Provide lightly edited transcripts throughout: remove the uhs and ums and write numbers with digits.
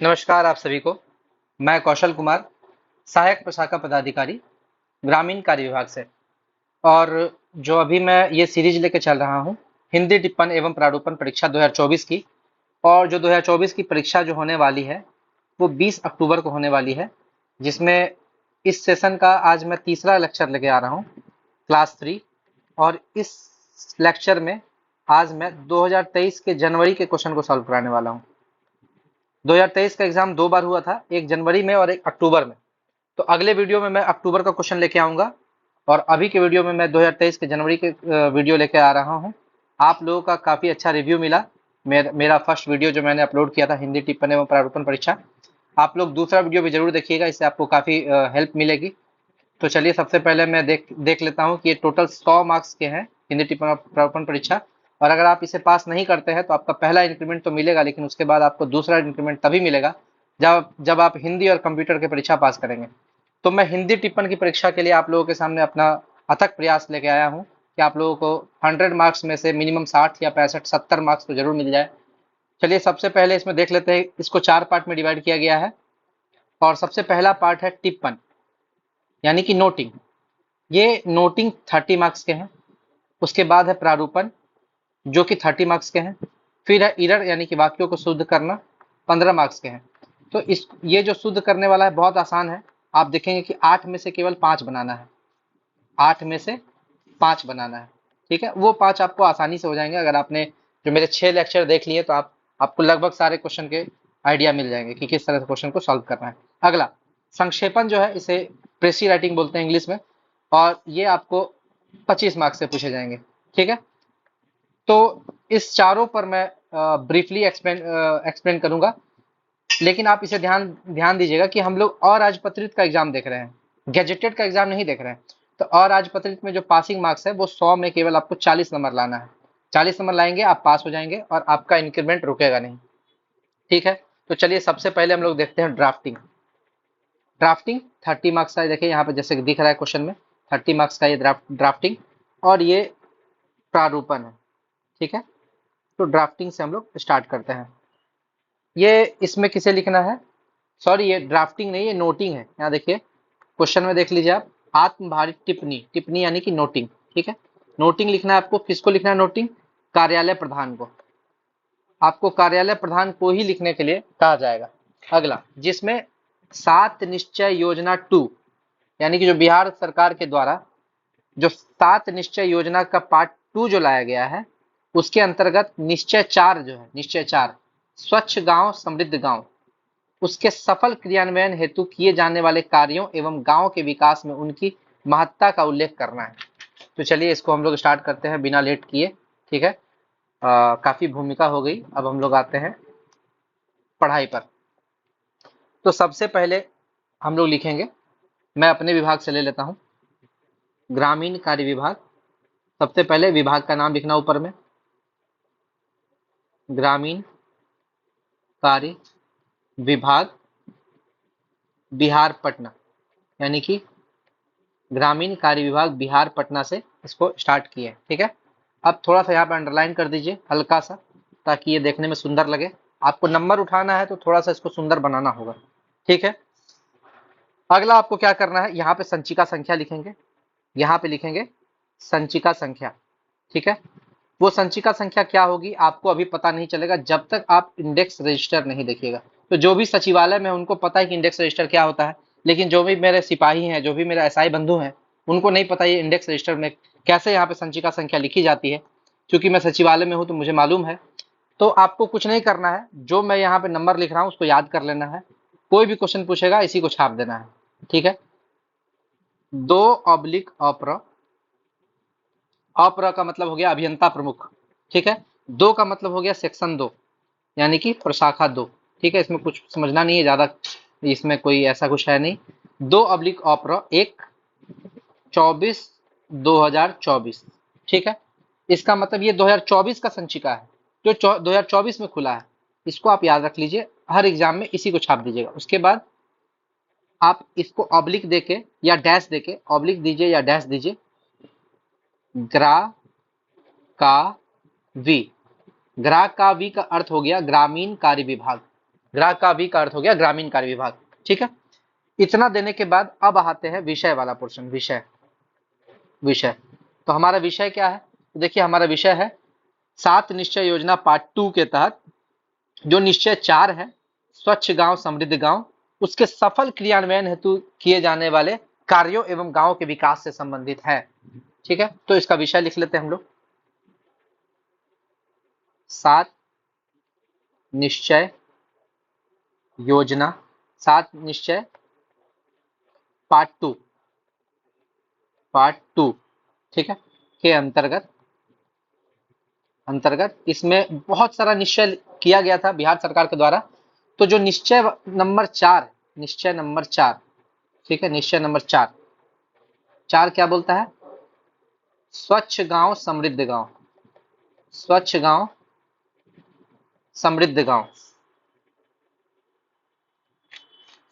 नमस्कार आप सभी को। मैं कौशल कुमार, सहायक प्रशाखा पदाधिकारी, ग्रामीण कार्य विभाग से। और जो अभी मैं ये सीरीज लेके चल रहा हूँ, हिंदी टिप्पण एवं प्रारूपण परीक्षा 2024 की। और जो 2024 की परीक्षा जो होने वाली है वो 20 अक्टूबर को होने वाली है, जिसमें इस सेशन का आज मैं तीसरा लेक्चर लेके आ रहा हूँ, क्लास 3। और इस लेक्चर में आज मैं 2023 के जनवरी के क्वेश्चन को सॉल्व कराने वाला हूँ। 2023 का एग्जाम दो बार हुआ था, एक जनवरी में और एक अक्टूबर में। तो अगले वीडियो में मैं अक्टूबर का क्वेश्चन लेके आऊंगा और अभी के वीडियो में मैं 2023 के जनवरी के वीडियो लेके आ रहा हूं। आप लोगों का काफ़ी अच्छा रिव्यू मिला। मेरा फर्स्ट वीडियो जो मैंने अपलोड किया था, हिंदी टिप्पणी एवं प्रारूपण परीक्षा। आप लोग दूसरा वीडियो भी जरूर देखिएगा, इससे आपको काफ़ी हेल्प मिलेगी। तो चलिए सबसे पहले मैं देख लेता हूँ कि ये टोटल 100 मार्क्स के हैं, हिंदी टिप्पणी प्रारूपण परीक्षा। और अगर आप इसे पास नहीं करते हैं तो आपका पहला इंक्रीमेंट तो मिलेगा, लेकिन उसके बाद आपको दूसरा इंक्रीमेंट तभी मिलेगा जब आप हिंदी और कंप्यूटर की परीक्षा पास करेंगे। तो मैं हिंदी टिप्पण की परीक्षा के लिए आप लोगों के सामने अपना अथक प्रयास लेके आया हूँ कि आप लोगों को 100 मार्क्स में से मिनिमम 60 या 65 70 मार्क्स तो जरूर मिल जाए। चलिए सबसे पहले इसमें देख लेते हैं। इसको 4 पार्ट में डिवाइड किया गया है और सबसे पहला पार्ट है टिप्पण, यानी कि नोटिंग। ये नोटिंग 30 मार्क्स के हैं। उसके बाद है प्रारूपण, जो कि 30 मार्क्स के हैं। फिर है इरर, यानी कि वाक्यों को शुद्ध करना, 15 मार्क्स के हैं। तो इस ये जो शुद्ध करने वाला है बहुत आसान है। आप देखेंगे कि 8 में से केवल 5 बनाना है। 8 में से 5 बनाना है, ठीक है। वो 5 आपको आसानी से हो जाएंगे। अगर आपने जो मेरे 6 लेक्चर देख लिए तो आपको लगभग सारे क्वेश्चन के आइडिया मिल जाएंगे कि किस तरह से क्वेश्चन को सॉल्व करना है। अगला संक्षेपण जो है, इसे प्रेसी राइटिंग बोलते हैं इंग्लिश में, और ये आपको 25 मार्क्स से पूछे जाएंगे, ठीक है। तो इस चारों पर मैं ब्रीफली एक्सप्लेन करूंगा, लेकिन आप इसे ध्यान ध्यान दीजिएगा कि हम लोग अराजपत्रित का एग्जाम देख रहे हैं, गैजेटेड का एग्जाम नहीं देख रहे हैं। तो अराजपत्रित में जो पासिंग मार्क्स है वो 100 में केवल आपको 40 नंबर लाना है। 40 नंबर लाएंगे आप पास हो जाएंगे और आपका इंक्रीमेंट रुकेगा नहीं, ठीक है। तो चलिए सबसे पहले हम लोग देखते हैं ड्राफ्टिंग। ड्राफ्टिंग 30 मार्क्स का है। देखिए यहाँ पे जैसे दिख रहा है क्वेश्चन में, 30 मार्क्स का ये ड्राफ्टिंग और ये प्रारूपण है, ठीक है। तो ड्राफ्टिंग से हम लोग स्टार्ट करते हैं। ये इसमें किसे लिखना है, सॉरी ये ड्राफ्टिंग नहीं, ये नोटिंग है। यहाँ देखिए क्वेश्चन में देख लीजिए आप, आत्मभारित टिप्पणी, टिप्पणी यानी कि नोटिंग, ठीक है। नोटिंग लिखना है आपको। किसको लिखना है नोटिंग? कार्यालय प्रधान को। आपको कार्यालय प्रधान को ही लिखने के लिए कहा जाएगा। अगला, जिसमें 7 निश्चय योजना 2, यानी कि जो बिहार सरकार के द्वारा जो 7 निश्चय योजना का पार्ट 2 जो लाया गया है, उसके अंतर्गत निश्चय 4 जो है, निश्चय 4 स्वच्छ गांव समृद्ध गांव, उसके सफल क्रियान्वयन हेतु किए जाने वाले कार्यों एवं गांव के विकास में उनकी महत्ता का उल्लेख करना है। तो चलिए इसको हम लोग स्टार्ट करते हैं बिना लेट किए, ठीक है। काफी भूमिका हो गई, अब हम लोग आते हैं पढ़ाई पर। तो सबसे पहले हम लोग लिखेंगे, मैं अपने विभाग से ले लेता हूँ, ग्रामीण कार्य विभाग। सबसे पहले विभाग का नाम लिखना ऊपर में, ग्रामीण कार्य विभाग बिहार पटना, यानी कि ग्रामीण कार्य विभाग बिहार पटना से इसको स्टार्ट किए, ठीक है। अब थोड़ा सा यहाँ पे अंडरलाइन कर दीजिए हल्का सा, ताकि ये देखने में सुंदर लगे। आपको नंबर उठाना है तो थोड़ा सा इसको सुंदर बनाना होगा, ठीक है। अगला आपको क्या करना है, यहाँ पे संचिका संख्या लिखेंगे, यहाँ पे लिखेंगे संचिका संख्या, ठीक है। वो संचिका संख्या क्या होगी आपको अभी पता नहीं चलेगा जब तक आप इंडेक्स रजिस्टर नहीं देखिएगा। तो जो भी सचिवालय में उनको पता है कि इंडेक्स रजिस्टर क्या होता है, लेकिन जो भी मेरे सिपाही हैं, जो भी मेरे एसआई बंधु हैं, उनको नहीं पता ये इंडेक्स रजिस्टर में कैसे यहाँ पे संचिका संख्या लिखी जाती है। क्योंकि मैं सचिवालय में हूँ तो मुझे मालूम है। तो आपको कुछ नहीं करना है, जो मैं यहाँ पे नंबर लिख रहा हूँ उसको याद कर लेना है। कोई भी क्वेश्चन पूछेगा इसी को छाप देना है, ठीक है। 2/अप्र, अप्र का मतलब हो गया अभियंता प्रमुख, ठीक है। 2 का मतलब हो गया सेक्शन 2, यानी कि प्रशाखा 2, ठीक है। इसमें कुछ समझना नहीं है ज्यादा, इसमें कोई ऐसा कुछ है नहीं। 2/अप्र 1 24/2024, ठीक है। इसका मतलब ये 2024 का संचिका है, जो 2024 में खुला है। इसको आप याद रख लीजिए, हर एग्जाम में इसी को छाप दीजिएगा। उसके बाद आप इसको ऑब्लिक देके या डैश देके, ऑब्लिक दीजिए या डैश दीजिए, ग्रा का वी। ग्राहक का वी का अर्थ हो गया ग्रामीण कार्य विभाग, ग्राहक का अभी का अर्थ हो गया ग्रामीण कार्य विभाग। ठीक है, इतना देने के बाद अब आते हैं विषय वाला पोर्शन। विषय, विषय तो हमारा विषय क्या है? तो देखिए हमारा विषय है 7 निश्चय योजना पार्ट 2 के तहत जो निश्चय 4 है, स्वच्छ गांव समृद्ध गांव, उसके सफल क्रियान्वयन हेतु किए जाने वाले कार्यों एवं गांव के विकास से संबंधित है। ठीक है, तो इसका विषय लिख लेते हैं हम लोग। 7 निश्चय योजना, 7 निश्चय पार्ट 2, पार्ट 2, ठीक है, के अंतर्गत इसमें बहुत सारा निश्चय किया गया था बिहार सरकार के द्वारा। तो जो निश्चय नंबर 4, निश्चय नंबर 4, ठीक है, निश्चय नंबर 4, 4 क्या बोलता है? स्वच्छ गांव समृद्ध गांव, स्वच्छ गांव समृद्ध गांव,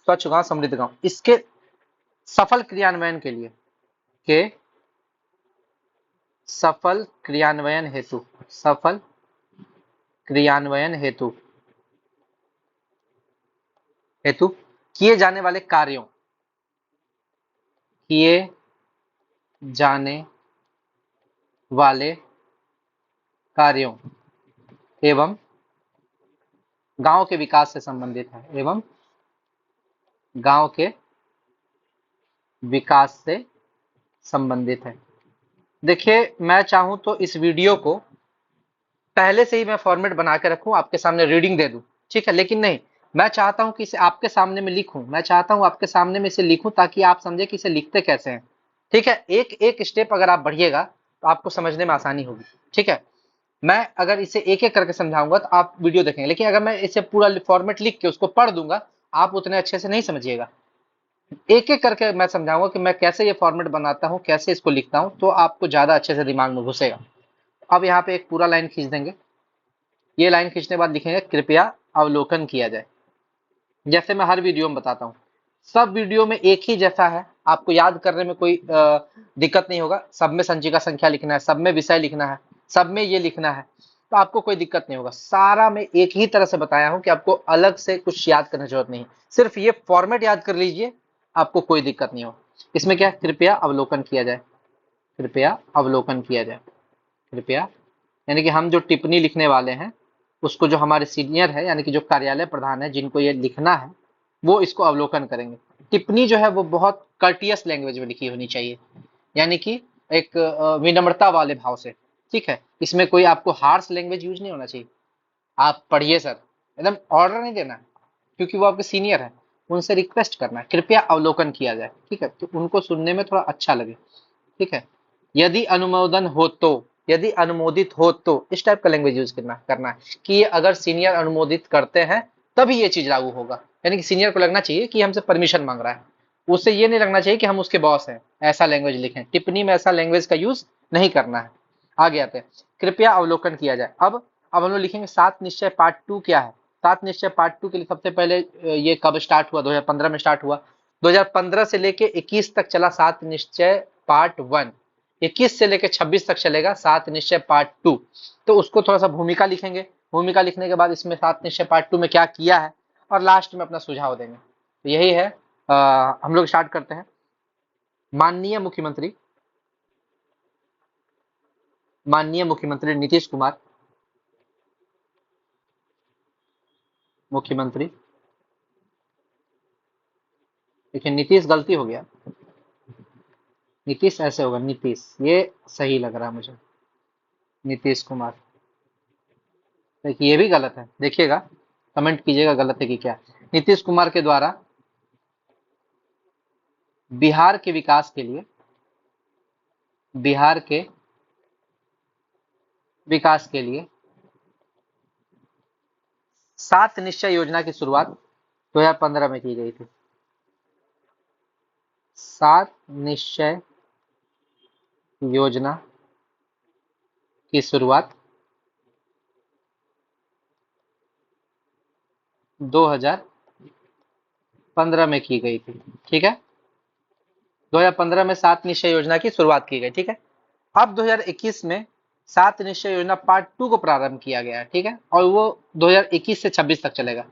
स्वच्छ गांव समृद्ध गांव, इसके सफल क्रियान्वयन के लिए, के सफल क्रियान्वयन हेतु, सफल क्रियान्वयन हेतु हेतु किए जाने वाले कार्यों, किए जाने वाले कार्यों एवं गांव के विकास से संबंधित है, एवं गांव के विकास से संबंधित है। देखिए मैं चाहूं तो इस वीडियो को पहले से ही मैं फॉर्मेट बना के रखूं, आपके सामने रीडिंग दे दूं, ठीक है, लेकिन नहीं, मैं चाहता हूं कि इसे आपके सामने में लिखूं, मैं चाहता हूं आपके सामने में इसे लिखूं ताकि आप समझे कि इसे लिखते कैसे हैं। ठीक है, एक एक स्टेप अगर आप बढ़िएगा तो आपको समझने में आसानी होगी। ठीक है, मैं अगर इसे एक एक करके समझाऊंगा तो आप वीडियो देखेंगे, लेकिन अगर मैं इसे पूरा फॉर्मेट लिख के उसको पढ़ दूंगा आप उतने अच्छे से नहीं समझिएगा। एक एक करके मैं समझाऊंगा कि मैं कैसे ये फॉर्मेट बनाता हूँ, कैसे इसको लिखता हूँ, तो आपको ज्यादा अच्छे से दिमाग में घुसेगा। अब यहाँ पे एक पूरा लाइन खींच देंगे, ये लाइन खींचने के बाद लिखेंगे कृपया अवलोकन किया जाए। जैसे मैं हर वीडियो में बताता हूँ, सब वीडियो में एक ही जैसा है, आपको याद करने में कोई दिक्कत नहीं होगा। सब में संचिका संख्या लिखना है, सब में विषय लिखना है, सब में ये लिखना है, तो आपको कोई दिक्कत नहीं होगा। सारा मैं एक ही तरह से बताया हूँ कि आपको अलग से कुछ याद करने की जरूरत नहीं, सिर्फ ये फॉर्मेट याद कर लीजिए, आपको कोई दिक्कत नहीं हो। इसमें क्या, कृपया अवलोकन किया जाए, कृपया अवलोकन किया जाए, कृपया, यानी कि हम जो टिप्पणी लिखने वाले हैं उसको जो हमारे सीनियर है यानी कि जो कार्यालय प्रधान है जिनको ये लिखना है वो इसको अवलोकन करेंगे। टिप्पणी जो है वो बहुत कर्टियस लैंग्वेज में लिखी होनी चाहिए, यानी कि एक विनम्रता वाले भाव से। ठीक है, इसमें कोई आपको हार्श लैंग्वेज यूज नहीं होना चाहिए। आप पढ़िए सर, एकदम ऑर्डर नहीं देना है, क्योंकि वो आपके सीनियर है, उनसे रिक्वेस्ट करना है कृपया अवलोकन किया जाए। ठीक है, तो उनको सुनने में थोड़ा अच्छा लगे। ठीक है, यदि अनुमोदन हो तो, यदि अनुमोदित हो तो, इस टाइप का लैंग्वेज यूज करना है कि ये अगर सीनियर अनुमोदित करते हैं तभी ये चीज लागू होगा, यानी कि सीनियर को लगना चाहिए कि हमसे परमिशन मांग रहा है, उसे ये नहीं लगना चाहिए कि हम उसके बॉस हैं। ऐसा लैंग्वेज लिखें, टिप्पणी में ऐसा लैंग्वेज का यूज नहीं करना है। आगे आते हैं, कृपया अवलोकन किया जाए। अब हम लोग लिखेंगे 7 निश्चय पार्ट 2 क्या है। 7 निश्चय पार्ट 2 के लिए सबसे पहले ये कब स्टार्ट हुआ? 2015 में स्टार्ट हुआ। 2015 से लेके 21 तक चला 7 निश्चय पार्ट 1, 21 से लेकर 26 तक चलेगा 7 निश्चय पार्ट 2। तो उसको थोड़ा सा भूमिका लिखेंगे, भूमिका लिखने के बाद इसमें 7 निश्चय पार्ट 2 में क्या किया है, और लास्ट में अपना सुझाव देंगे। तो यही है, हम लोग स्टार्ट करते हैं। माननीय मुख्यमंत्री, माननीय मुख्यमंत्री नीतीश कुमार, मुख्यमंत्री, देखिए नीतीश गलती हो गया, नीतीश ऐसे होगा, नीतीश, ये सही लग रहा है मुझे, नीतीश कुमार। देखिए ये भी गलत है, देखिएगा, कमेंट कीजिएगा गलत है कि क्या। नीतीश कुमार के द्वारा बिहार के विकास के लिए, बिहार के विकास के लिए 7 निश्चय योजना की शुरुआत 2015 में की गई थी। 7 निश्चय योजना की शुरुआत 2015 में की गई थी। ठीक है, 2015 में 7 निश्चय योजना की शुरुआत की गई। ठीक है, अब 2021 में 7 निश्चय योजना पार्ट 2 को प्रारंभ किया गया है। ठीक है, और वो 2021 से 26 तक चलेगा।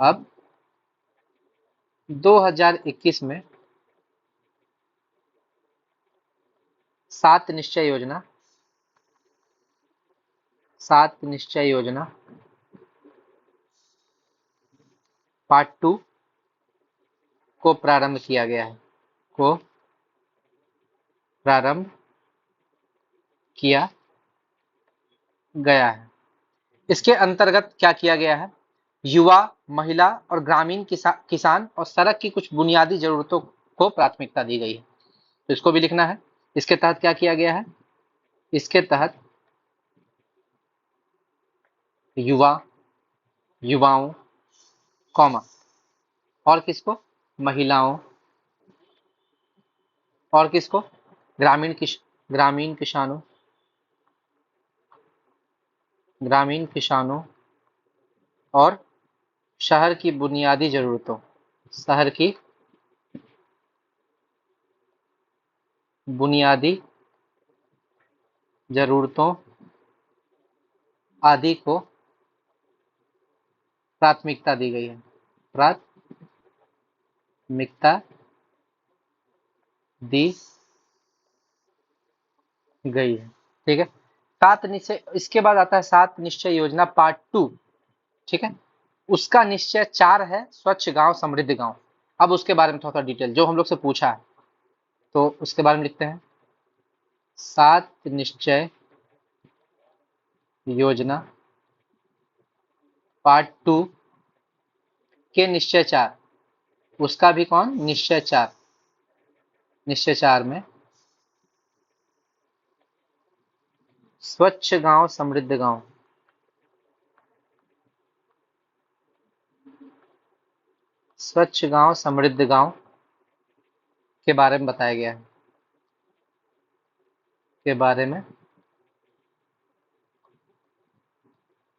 अब 2021 में 7 निश्चय योजना पार्ट 2 को प्रारंभ किया गया है, को प्रारंभ किया गया है। इसके अंतर्गत क्या किया गया है? युवा, महिला और ग्रामीण किसान और सड़क की कुछ बुनियादी जरूरतों को प्राथमिकता दी गई है। तो इसको भी लिखना है। इसके तहत क्या किया गया है? इसके तहत युवाओं, कॉमा, और किसको? महिलाओं, और किसको? ग्रामीण किसानों, और शहर की बुनियादी जरूरतों, शहर की बुनियादी जरूरतों आदि को प्राथमिकता दी गई है। प्राथमिकता दी गई है। ठीक है। 7 निश्चय, इसके बाद आता है 7 निश्चय योजना पार्ट 2। ठीक है। उसका निश्चय 4 है, स्वच्छ गांव समृद्ध गांव। अब उसके बारे में थोड़ा डिटेल जो हम लोग से पूछा है, तो उसके बारे में लिखते हैं। 7 निश्चय योजना पार्ट 2 के निश्चय 4, उसका भी कौन? निश्चय 4। निश्चय 4 में स्वच्छ गांव समृद्ध गांव, स्वच्छ गांव समृद्ध गांव के बारे में बताया गया है, के बारे में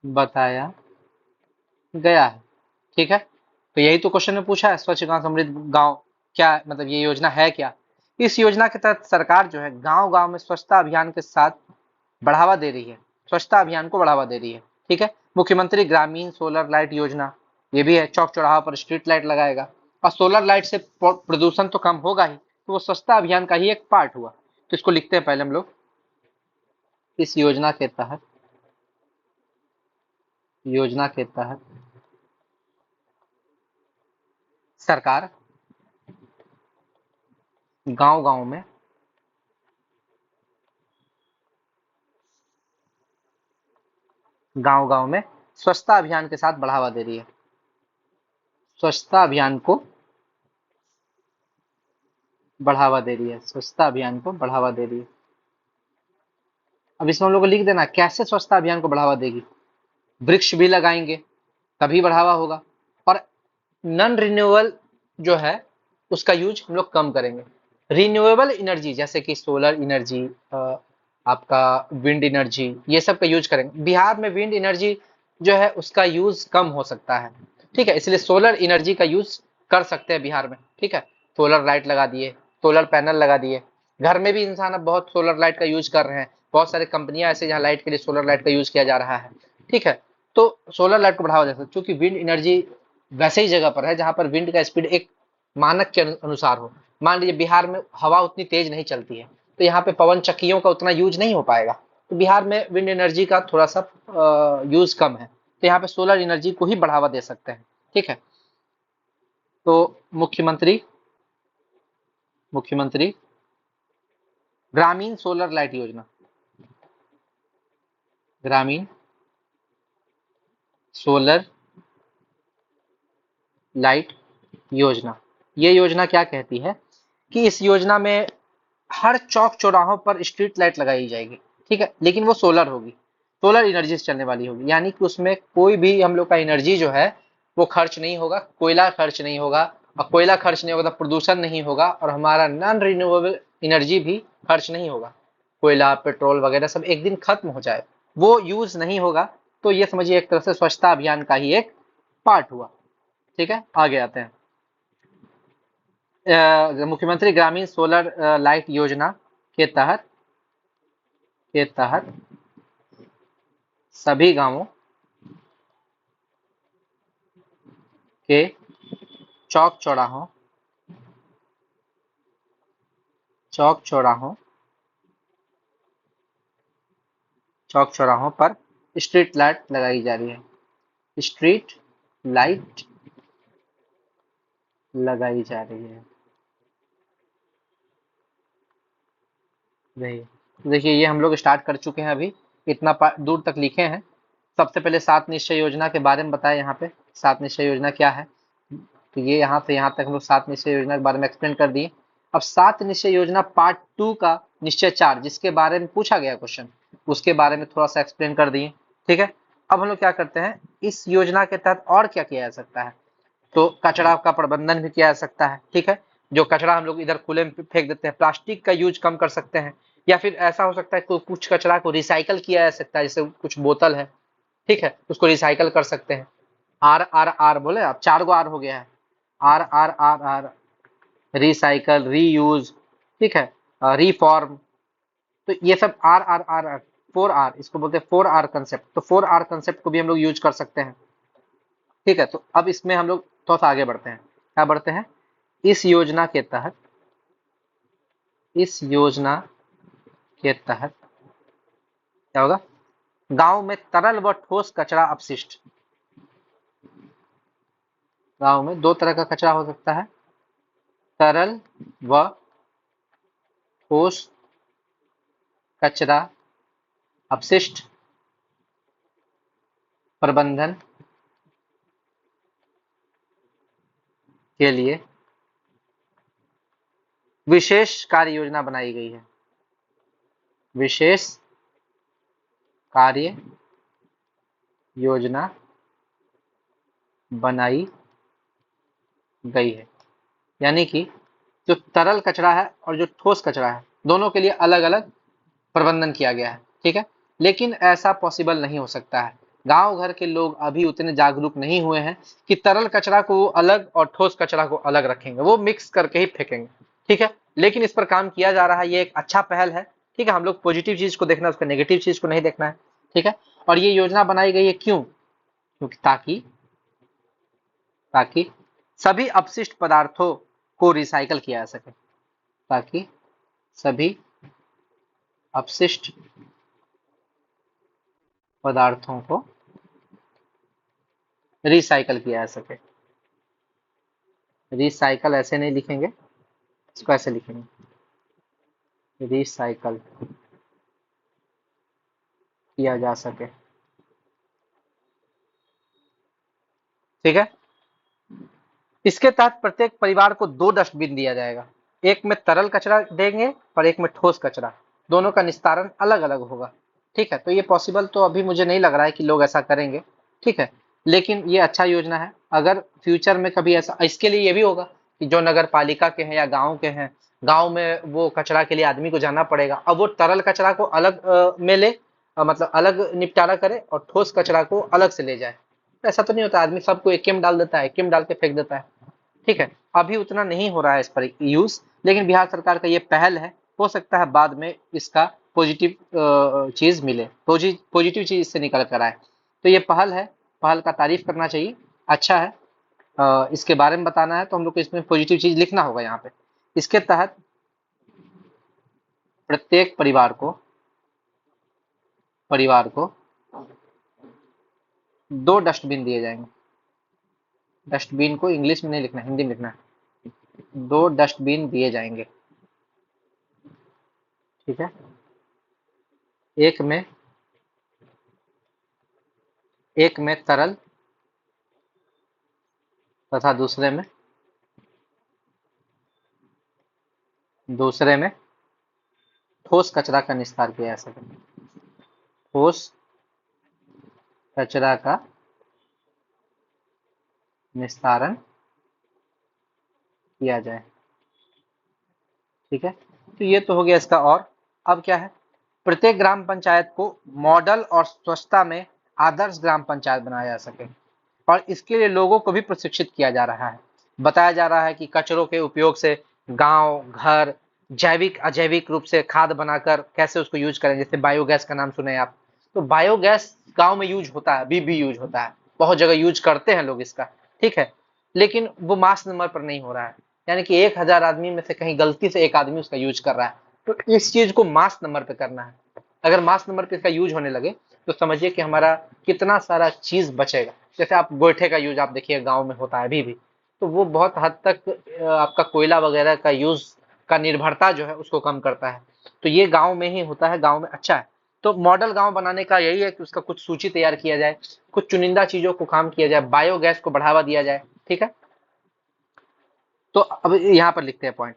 बताया गया है। ठीक है। तो यही तो क्वेश्चन में पूछा है, स्वच्छ गांव समृद्ध गांव क्या मतलब, ये योजना है क्या? इस योजना के तहत सरकार जो है गांव गांव में स्वच्छता अभियान के साथ बढ़ावा दे रही है, स्वच्छता अभियान को बढ़ावा दे रही है। ठीक है। मुख्यमंत्री ग्रामीण सोलर लाइट योजना, ये भी है, चौक चौराहा पर स्ट्रीट लाइट लगाएगा। और सोलर लाइट से प्रदूषण तो कम होगा ही, तो वो स्वच्छता अभियान का ही एक पार्ट हुआ। तो इसको लिखते हैं पहले हम लोग। इस योजना के तहत सरकार गांव गांव में स्वच्छता अभियान के साथ बढ़ावा दे रही है, स्वच्छता अभियान को बढ़ावा दे रही है, स्वच्छता अभियान को बढ़ावा दे रही है। अब इसमें हम लोग को लिख देना कैसे स्वच्छता अभियान को बढ़ावा देगी। वृक्ष भी लगाएंगे तभी बढ़ावा होगा, और नॉन रिन्यूएबल जो है उसका यूज हम लोग कम करेंगे। रिन्यूएबल एनर्जी जैसे कि सोलर एनर्जी, आपका विंड एनर्जी, ये सब का यूज करेंगे। बिहार में विंड एनर्जी जो है उसका यूज कम हो सकता है। ठीक है। इसलिए सोलर एनर्जी का यूज कर सकते हैं बिहार में। ठीक है। सोलर लाइट लगा दिए, सोलर पैनल लगा दिए। घर में भी इंसान अब बहुत सोलर लाइट का यूज कर रहे हैं। बहुत सारे कंपनियां ऐसे जहाँ लाइट के लिए सोलर लाइट का यूज किया जा रहा है। ठीक है। तो सोलर लाइट को बढ़ावा देता है, क्योंकि विंड एनर्जी वैसे ही जगह पर है जहां पर विंड का स्पीड एक मानक के अनुसार हो। मान लीजिए बिहार में हवा उतनी तेज नहीं चलती है, तो यहाँ पे पवन चक्कियों का उतना यूज नहीं हो पाएगा। तो बिहार में विंड एनर्जी का थोड़ा सा यूज कम है, तो यहाँ पे सोलर एनर्जी को ही बढ़ावा दे सकते हैं। ठीक है। तो मुख्यमंत्री ग्रामीण सोलर लाइट योजना, ग्रामीण सोलर लाइट योजना, ये योजना क्या कहती है कि इस योजना में हर चौक चौराहों पर स्ट्रीट लाइट लगाई जाएगी। ठीक है। लेकिन वो सोलर होगी, सोलर एनर्जी से चलने वाली होगी, यानी कि उसमें कोई भी हम लोग का एनर्जी जो है वो खर्च नहीं होगा, कोयला खर्च नहीं होगा। और कोयला खर्च नहीं होगा तो प्रदूषण नहीं होगा, और हमारा नॉन रिन्यूएबल एनर्जी भी खर्च नहीं होगा। कोयला पेट्रोल वगैरह सब एक दिन खत्म हो जाए, वो यूज नहीं होगा। तो ये समझिए एक तरह से स्वच्छता अभियान का ही एक पार्ट हुआ। ठीक है। आगे आते हैं। मुख्यमंत्री ग्रामीण सोलर लाइट योजना के तहत सभी गांवों के चौक चौराहों चौक चौराहों चौक चौराहों पर स्ट्रीट लाइट लगाई जा रही है। स्ट्रीट लाइट लगाई जा रही है। देखिए ये हम लोग स्टार्ट कर चुके हैं अभी, इतना दूर तक लिखे हैं। सबसे पहले सात निश्चय योजना के बारे में बताया यहाँ पे, सात निश्चय योजना क्या है। तो ये यहाँ से यहाँ तक हम लोग सात निश्चय योजना के बारे में एक्सप्लेन कर दिए। अब सात निश्चय योजना पार्ट 2 का निश्चय 4 जिसके बारे में पूछा गया क्वेश्चन, उसके बारे में थोड़ा सा एक्सप्लेन कर दिए। ठीक है, अब हम लोग क्या करते हैं, इस योजना के तहत और क्या किया जा सकता है। तो कचरा का प्रबंधन भी किया जा सकता है। ठीक है, जो कचरा हम लोग इधर खुले में फेंक देते हैं, प्लास्टिक का यूज कम कर सकते हैं, या फिर ऐसा हो सकता है कि कुछ कचरा को रिसाइकल किया जा सकता है, जैसे कुछ बोतल है, ठीक है, उसको रिसाइकल कर सकते हैं। आर आर आर बोले, अब 4 गो आर हो गया है, R R R R, recycle, reuse, ठीक है, रिफॉर्म। तो ये सब R R R R, 4 R, इसको बोलते हैं 4 आर कंसेप्ट। तो 4 आर कंसेप्ट को भी हम लोग यूज कर सकते हैं। ठीक है, तो अब इसमें हम लोग थोड़ा सा आगे बढ़ते हैं। क्या बढ़ते हैं, इस योजना के तहत, इस योजना के तहत क्या होगा, गांव में तरल व ठोस कचरा अपशिष्ट। गांव में 2 तरह का कचरा हो सकता है, तरल व ठोस कचरा अपशिष्ट प्रबंधन के लिए विशेष कार्य योजना बनाई गई है। विशेष कार्य योजना बनाई गई है। यानी कि जो तरल कचरा है और जो ठोस कचरा है, दोनों के लिए अलग अलग प्रबंधन किया गया है। ठीक है, लेकिन ऐसा पॉसिबल नहीं हो सकता है। गांव घर के लोग अभी उतने जागरूक नहीं हुए हैं कि तरल कचरा को वो अलग और ठोस कचरा को अलग रखेंगे, वो मिक्स करके ही फेंकेंगे। ठीक है, लेकिन इस पर काम किया जा रहा है, ये एक अच्छा पहल है। ठीक है, हम लोग पॉजिटिव चीज को देखना है, उसका नेगेटिव चीज को नहीं देखना है। ठीक है, और ये योजना बनाई गई है क्यों, क्योंकि ताकि ताकि सभी अपशिष्ट पदार्थों को रिसाइकल किया जा सके, ताकि सभी अपशिष्ट पदार्थों को रिसाइकल किया जा सके। रिसाइकल ऐसे नहीं लिखेंगे, इसको ऐसे लिखेंगे, रिसाइकल किया जा सके। ठीक है, इसके तहत प्रत्येक परिवार को 2 डस्टबिन दिया जाएगा, एक में तरल कचरा देंगे और एक में ठोस कचरा, दोनों का निस्तारण अलग अलग होगा। ठीक है, तो ये पॉसिबल तो अभी मुझे नहीं लग रहा है कि लोग ऐसा करेंगे। ठीक है, लेकिन ये अच्छा योजना है। अगर फ्यूचर में कभी ऐसा, इसके लिए ये भी होगा कि जो नगर पालिका के हैं या गाँव के हैं, गाँव में वो कचरा के लिए आदमी को जाना पड़ेगा, अब वो तरल कचरा को अलग में ले, मतलब अलग निपटारा करे और ठोस कचरा को अलग से ले जाए। ऐसा तो नहीं होता, आदमी सबको एक में डाल देता है, एक में डाल के फेंक देता है। ठीक है, अभी उतना नहीं हो रहा है इस पर यूज, लेकिन बिहार सरकार का ये पहल है, हो सकता है बाद में इसका पॉजिटिव चीज मिले, पॉजिटिव चीज इससे निकल कर आए। तो ये पहल है, पहल का तारीफ करना चाहिए, अच्छा है। इसके बारे में बताना है तो हम लोग को इसमें पॉजिटिव चीज लिखना होगा यहाँ पे। इसके तहत प्रत्येक परिवार को 2 डस्टबिन दिए जाएंगे। डस्टबिन को इंग्लिश में नहीं लिखना, हिंदी में लिखना है। 2 डस्टबिन दिए जाएंगे। ठीक है, एक में तरल तथा दूसरे में ठोस कचरा का निस्तार किया जा सके। ठोस कचरा का निस्तारण किया जाए। ठीक है, तो ये तो हो गया इसका। और अब क्या है, प्रत्येक ग्राम पंचायत को मॉडल और स्वच्छता में आदर्श ग्राम पंचायत बनाया जा सके, और इसके लिए लोगों को भी प्रशिक्षित किया जा रहा है। बताया जा रहा है कि कचरों के उपयोग से गांव घर जैविक अजैविक रूप से खाद बनाकर कैसे उसको यूज करें। जैसे बायोगैस का नाम सुने आप, तो बायोगैस गांव में यूज होता है, अभी भी यूज होता है, बहुत जगह यूज करते हैं लोग इसका। ठीक है, लेकिन वो मास नंबर पर नहीं हो रहा है, यानी कि 1000 आदमी में से कहीं गलती से एक आदमी उसका यूज कर रहा है। तो इस चीज को मास नंबर पे करना है। अगर मास नंबर पे इसका यूज होने लगे तो समझिए कि हमारा कितना सारा चीज बचेगा। जैसे आप गोईठे का यूज आप देखिए गांव में होता है अभी भी, तो वो बहुत हद तक आपका कोयला वगैरह का यूज का निर्भरता जो है उसको कम करता है। तो ये गांव में ही होता है, गांव में अच्छा है। तो मॉडल गांव बनाने का यही है कि उसका कुछ सूची तैयार किया जाए, कुछ चुनिंदा चीजों को काम किया जाए, बायोगैस को बढ़ावा दिया जाए। ठीक है, तो अब यहाँ पर लिखते हैं पॉइंट।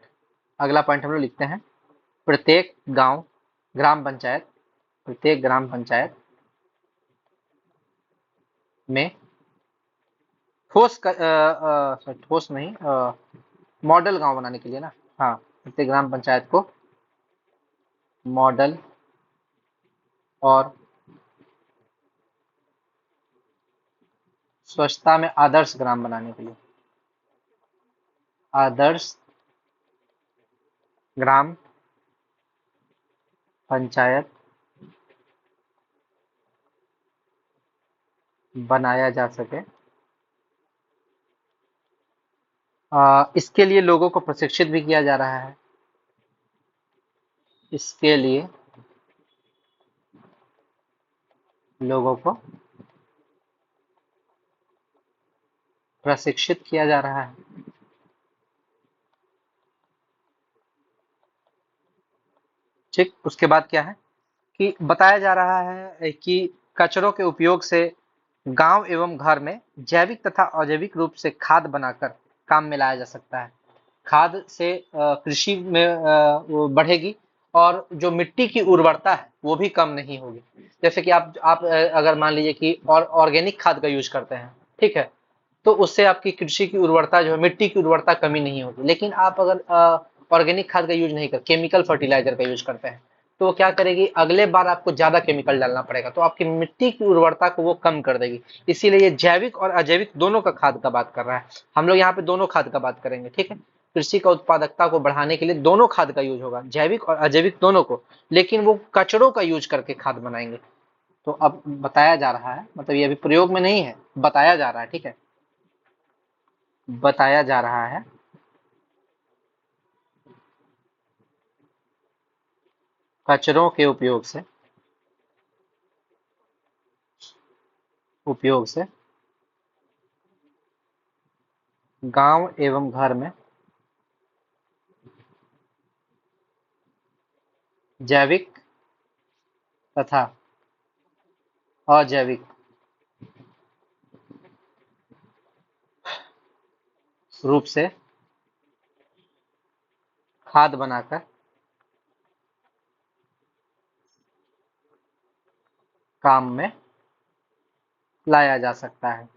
अगला पॉइंट हम लोग लिखते हैं, प्रत्येक गांव ग्राम पंचायत, प्रत्येक ग्राम पंचायत में ठोस नहीं, मॉडल गांव बनाने के लिए ना, हाँ, प्रत्येक ग्राम पंचायत को मॉडल और स्वच्छता में आदर्श ग्राम बनाने के लिए आदर्श ग्राम पंचायत बनाया जा सके। इसके लिए लोगों को प्रशिक्षित भी किया जा रहा है। इसके लिए लोगों को प्रशिक्षित किया जा रहा है। ठीक, उसके बाद क्या है कि बताया जा रहा है कि कचरों के उपयोग से गांव एवं घर में जैविक तथा अजैविक रूप से खाद बनाकर काम में लाया जा सकता है। खाद से कृषि में वो बढ़ेगी, और जो मिट्टी की उर्वरता है वो भी कम नहीं होगी। जैसे कि आप अगर मान लीजिए कि और ऑर्गेनिक खाद का यूज करते हैं, ठीक है, तो उससे आपकी कृषि की उर्वरता जो है, मिट्टी की उर्वरता कमी नहीं होगी। लेकिन आप अगर ऑर्गेनिक खाद का यूज नहीं कर, केमिकल फर्टिलाइजर का यूज करते हैं, तो वो क्या करेगी, अगले बार आपको ज्यादा केमिकल डालना पड़ेगा, तो आपकी मिट्टी की उर्वरता को वो कम कर देगी। इसीलिए ये जैविक और अजैविक दोनों का खाद का बात कर रहा है। हम लोग यहाँ पे दोनों खाद का बात करेंगे, ठीक है। कृषि का उत्पादकता को बढ़ाने के लिए दोनों खाद का यूज होगा, जैविक और अजैविक दोनों को, लेकिन वो कचड़ों का यूज करके खाद बनाएंगे। तो अब बताया जा रहा है, मतलब ये अभी प्रयोग में नहीं है, बताया जा रहा है, ठीक है, बताया जा रहा है कचरों के उपयोग से गांव एवं घर में जैविक तथा अजैविक रूप से खाद बनाकर काम में लाया जा सकता है।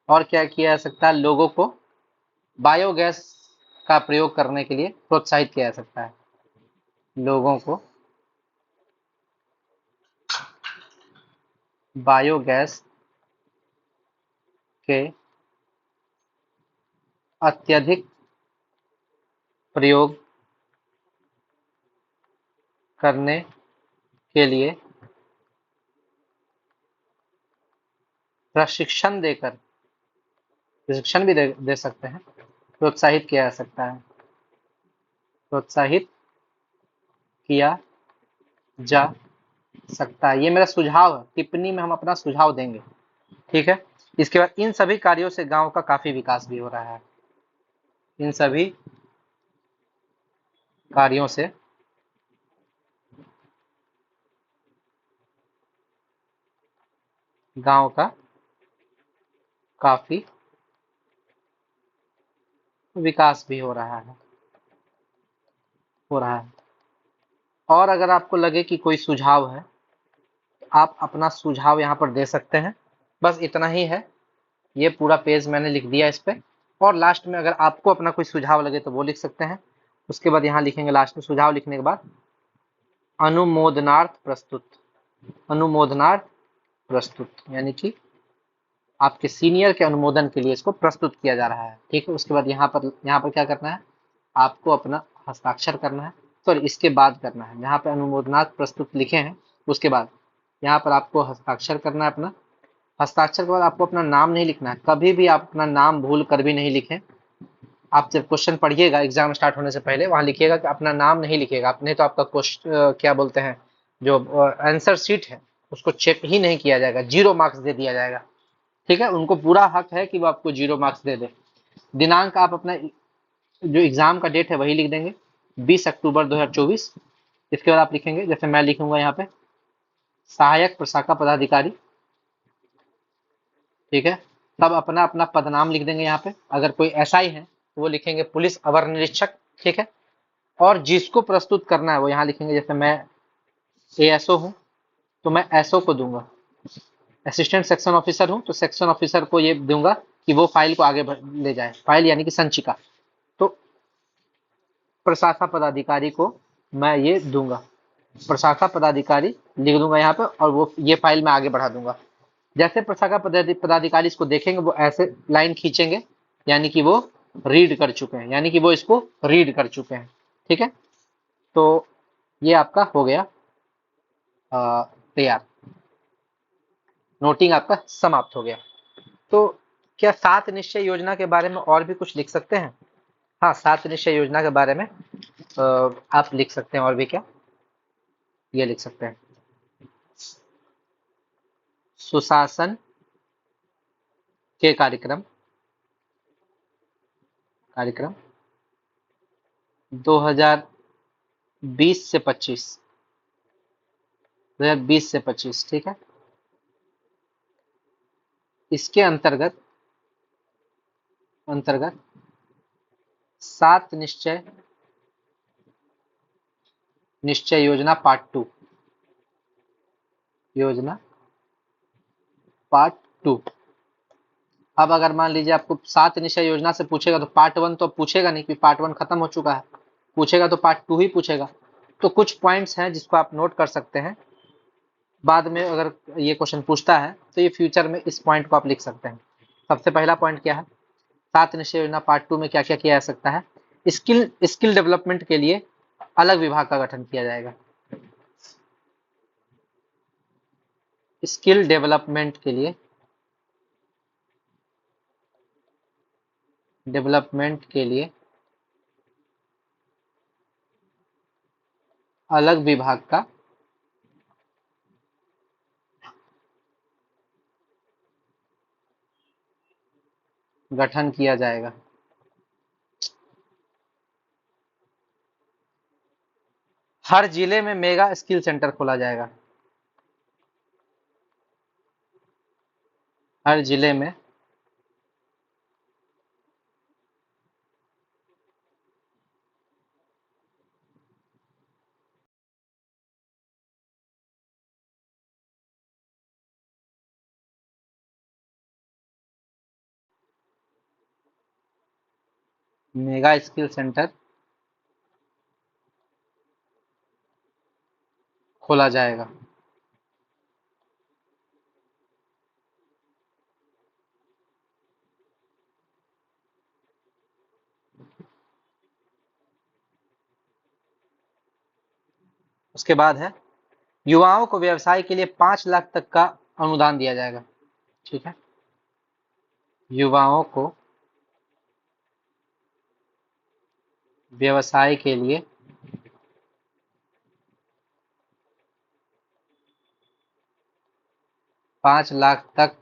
और क्या किया जा सकता है, लोगों को बायोगैस का प्रयोग करने के लिए प्रोत्साहित किया जा सकता है। लोगों को बायोगैस के अत्यधिक प्रयोग करने के लिए प्रशिक्षण देकर, प्रशिक्षण भी दे सकते हैं, प्रोत्साहित किया जा सकता है, प्रोत्साहित किया जा सकता है। ये मेरा सुझाव है, टिप्पणी में हम अपना सुझाव देंगे, ठीक है। इसके बाद इन सभी कार्यों से गांव का काफी विकास भी हो रहा है। इन सभी कार्यों से गांव का काफी विकास भी हो रहा है। और अगर आपको लगे कि कोई सुझाव है, तो आप अपना सुझाव यहाँ पर दे सकते हैं। बस इतना ही है, ये पूरा पेज मैंने लिख दिया इस पे। और लास्ट में अगर आपको अपना कोई सुझाव लगे तो वो लिख सकते हैं। उसके बाद यहाँ लिखेंगे लास्ट में, सुझाव लिखने के बाद अनुमोदनार्थ प्रस्तुत, अनुमोदनार्थ प्रस्तुत, यानी कि आपके सीनियर के अनुमोदन के लिए इसको प्रस्तुत किया जा रहा है, ठीक है। उसके बाद यहाँ पर क्या करना है, आपको अपना हस्ताक्षर करना है। सॉरी, इसके बाद करना है, जहाँ पे अनुमोदनार्थ प्रस्तुत लिखे हैं उसके बाद यहाँ पर आपको हस्ताक्षर करना है अपना। हस्ताक्षर के बाद आपको अपना नाम नहीं लिखना है, कभी भी आप अपना नाम भूल कर भी नहीं लिखें। आप जब क्वेश्चन पढ़िएगा एग्जाम स्टार्ट होने से पहले, वहां लिखिएगा कि अपना नाम नहीं लिखिएगा, आप नहीं तो आपका क्वेश्चन क्या बोलते हैं, जो आंसर शीट है उसको चेक ही नहीं किया जाएगा, 0 मार्क्स दे दिया जाएगा। ठीक है, उनको पूरा हक है कि वो आपको 0 मार्क्स दे दे। दिनांक आप अपना जो एग्जाम का डेट है वही लिख देंगे, 20 अक्टूबर 2024। इसके बाद आप लिखेंगे, जैसे मैं लिखूंगा यहाँ पे सहायक प्रशाखा पदाधिकारी। ठीक है, तब अपना अपना पदनाम लिख देंगे यहाँ पे। अगर कोई एसआई है तो वो लिखेंगे पुलिस अवर निरीक्षक। ठीक है, और जिसको प्रस्तुत करना है वो यहाँ लिखेंगे, जैसे मैं एएसओ हूँ तो मैं एसओ को दूंगा, असिस्टेंट सेक्शन ऑफिसर हूँ तो सेक्शन ऑफिसर को ये दूंगा कि वो फाइल को आगे ले जाए, फाइल यानी कि संचिका। तो प्रशाखा पदाधिकारी को मैं ये दूंगा, प्रशाखा पदाधिकारी लिख दूंगा यहाँ पे, और वो ये फाइल मैं आगे बढ़ा दूंगा। जैसे प्रशाखा पदाधिकारी इसको देखेंगे वो ऐसे लाइन खींचेंगे, यानी कि वो रीड कर चुके हैं, यानी कि वो इसको रीड कर चुके हैं। ठीक है, तो ये आपका हो गया तैयार, नोटिंग आपका समाप्त हो गया। तो क्या 7 निश्चय योजना के बारे में और भी कुछ लिख सकते हैं? हाँ, 7 निश्चय योजना के बारे में आप लिख सकते हैं, और भी क्या ये लिख सकते हैं, सुशासन के कार्यक्रम कार्यक्रम 2020 से 25, 2020 से 25। ठीक है, इसके अंतर्गत अंतर्गत 7 निश्चय निश्चय योजना पार्ट 2, योजना पार्ट 2। अब अगर मान लीजिए आपको 7 निश्चय योजना से पूछेगा तो पार्ट 1 तो अब पूछेगा नहीं, क्योंकि पार्ट 1 खत्म हो चुका है। पूछेगा तो पार्ट 2 ही पूछेगा। तो कुछ पॉइंट्स हैं जिसको आप नोट कर सकते हैं, बाद में अगर ये क्वेश्चन पूछता है तो ये फ्यूचर में इस पॉइंट को आप लिख सकते हैं। सबसे पहला पॉइंट क्या है, 7 निश्चय योजना पार्ट 2 में क्या क्या किया जा सकता है। स्किल स्किल डेवलपमेंट के लिए अलग विभाग का गठन किया जाएगा। स्किल डेवलपमेंट के लिए अलग विभाग का गठन किया जाएगा। हर जिले में मेगा स्किल सेंटर खोला जाएगा। हर जिले में मेगा स्किल सेंटर खोला जाएगा। उसके बाद है युवाओं को व्यवसाय के लिए 5 लाख तक का अनुदान दिया जाएगा। ठीक है, युवाओं को व्यवसाय के लिए 5 लाख तक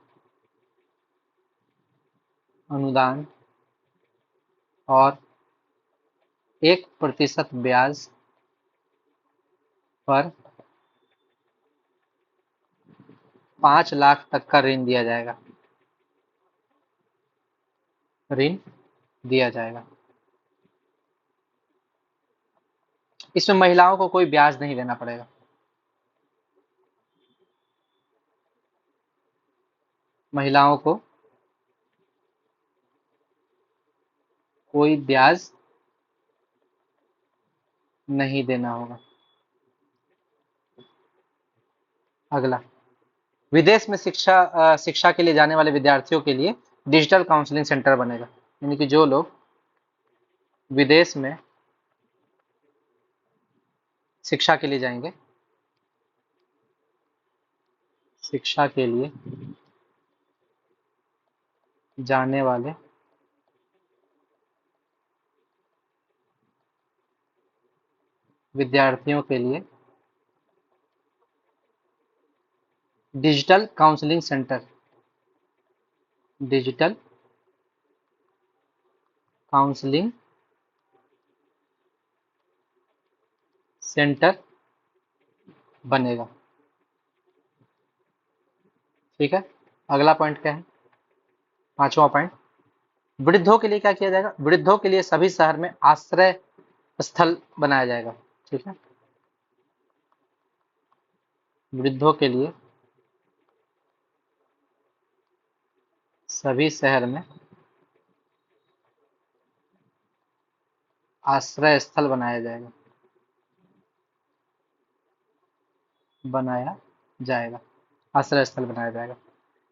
अनुदान और 1% ब्याज पर 5 लाख तक का ऋण दिया जाएगा। ऋण दिया जाएगा। इसमें महिलाओं को कोई ब्याज नहीं देना पड़ेगा। महिलाओं को कोई ब्याज नहीं देना होगा। अगला, विदेश में शिक्षा के लिए जाने वाले विद्यार्थियों के लिए डिजिटल काउंसलिंग सेंटर बनेगा। यानी कि जो लोग विदेश में शिक्षा के लिए जाएंगे, शिक्षा के लिए जाने वाले विद्यार्थियों के लिए digital counselling centre, digital counselling centre बनेगा। ठीक है, अगला पॉइंट क्या है, पांचवा पॉइंट, वृद्धों के लिए क्या किया जाएगा, वृद्धों के लिए सभी शहर में आश्रय स्थल बनाया जाएगा। ठीक है, वृद्धों के लिए सभी शहर में आश्रय स्थल बनाया जाएगा, बनाया जाएगा, आश्रय स्थल बनाया जाएगा।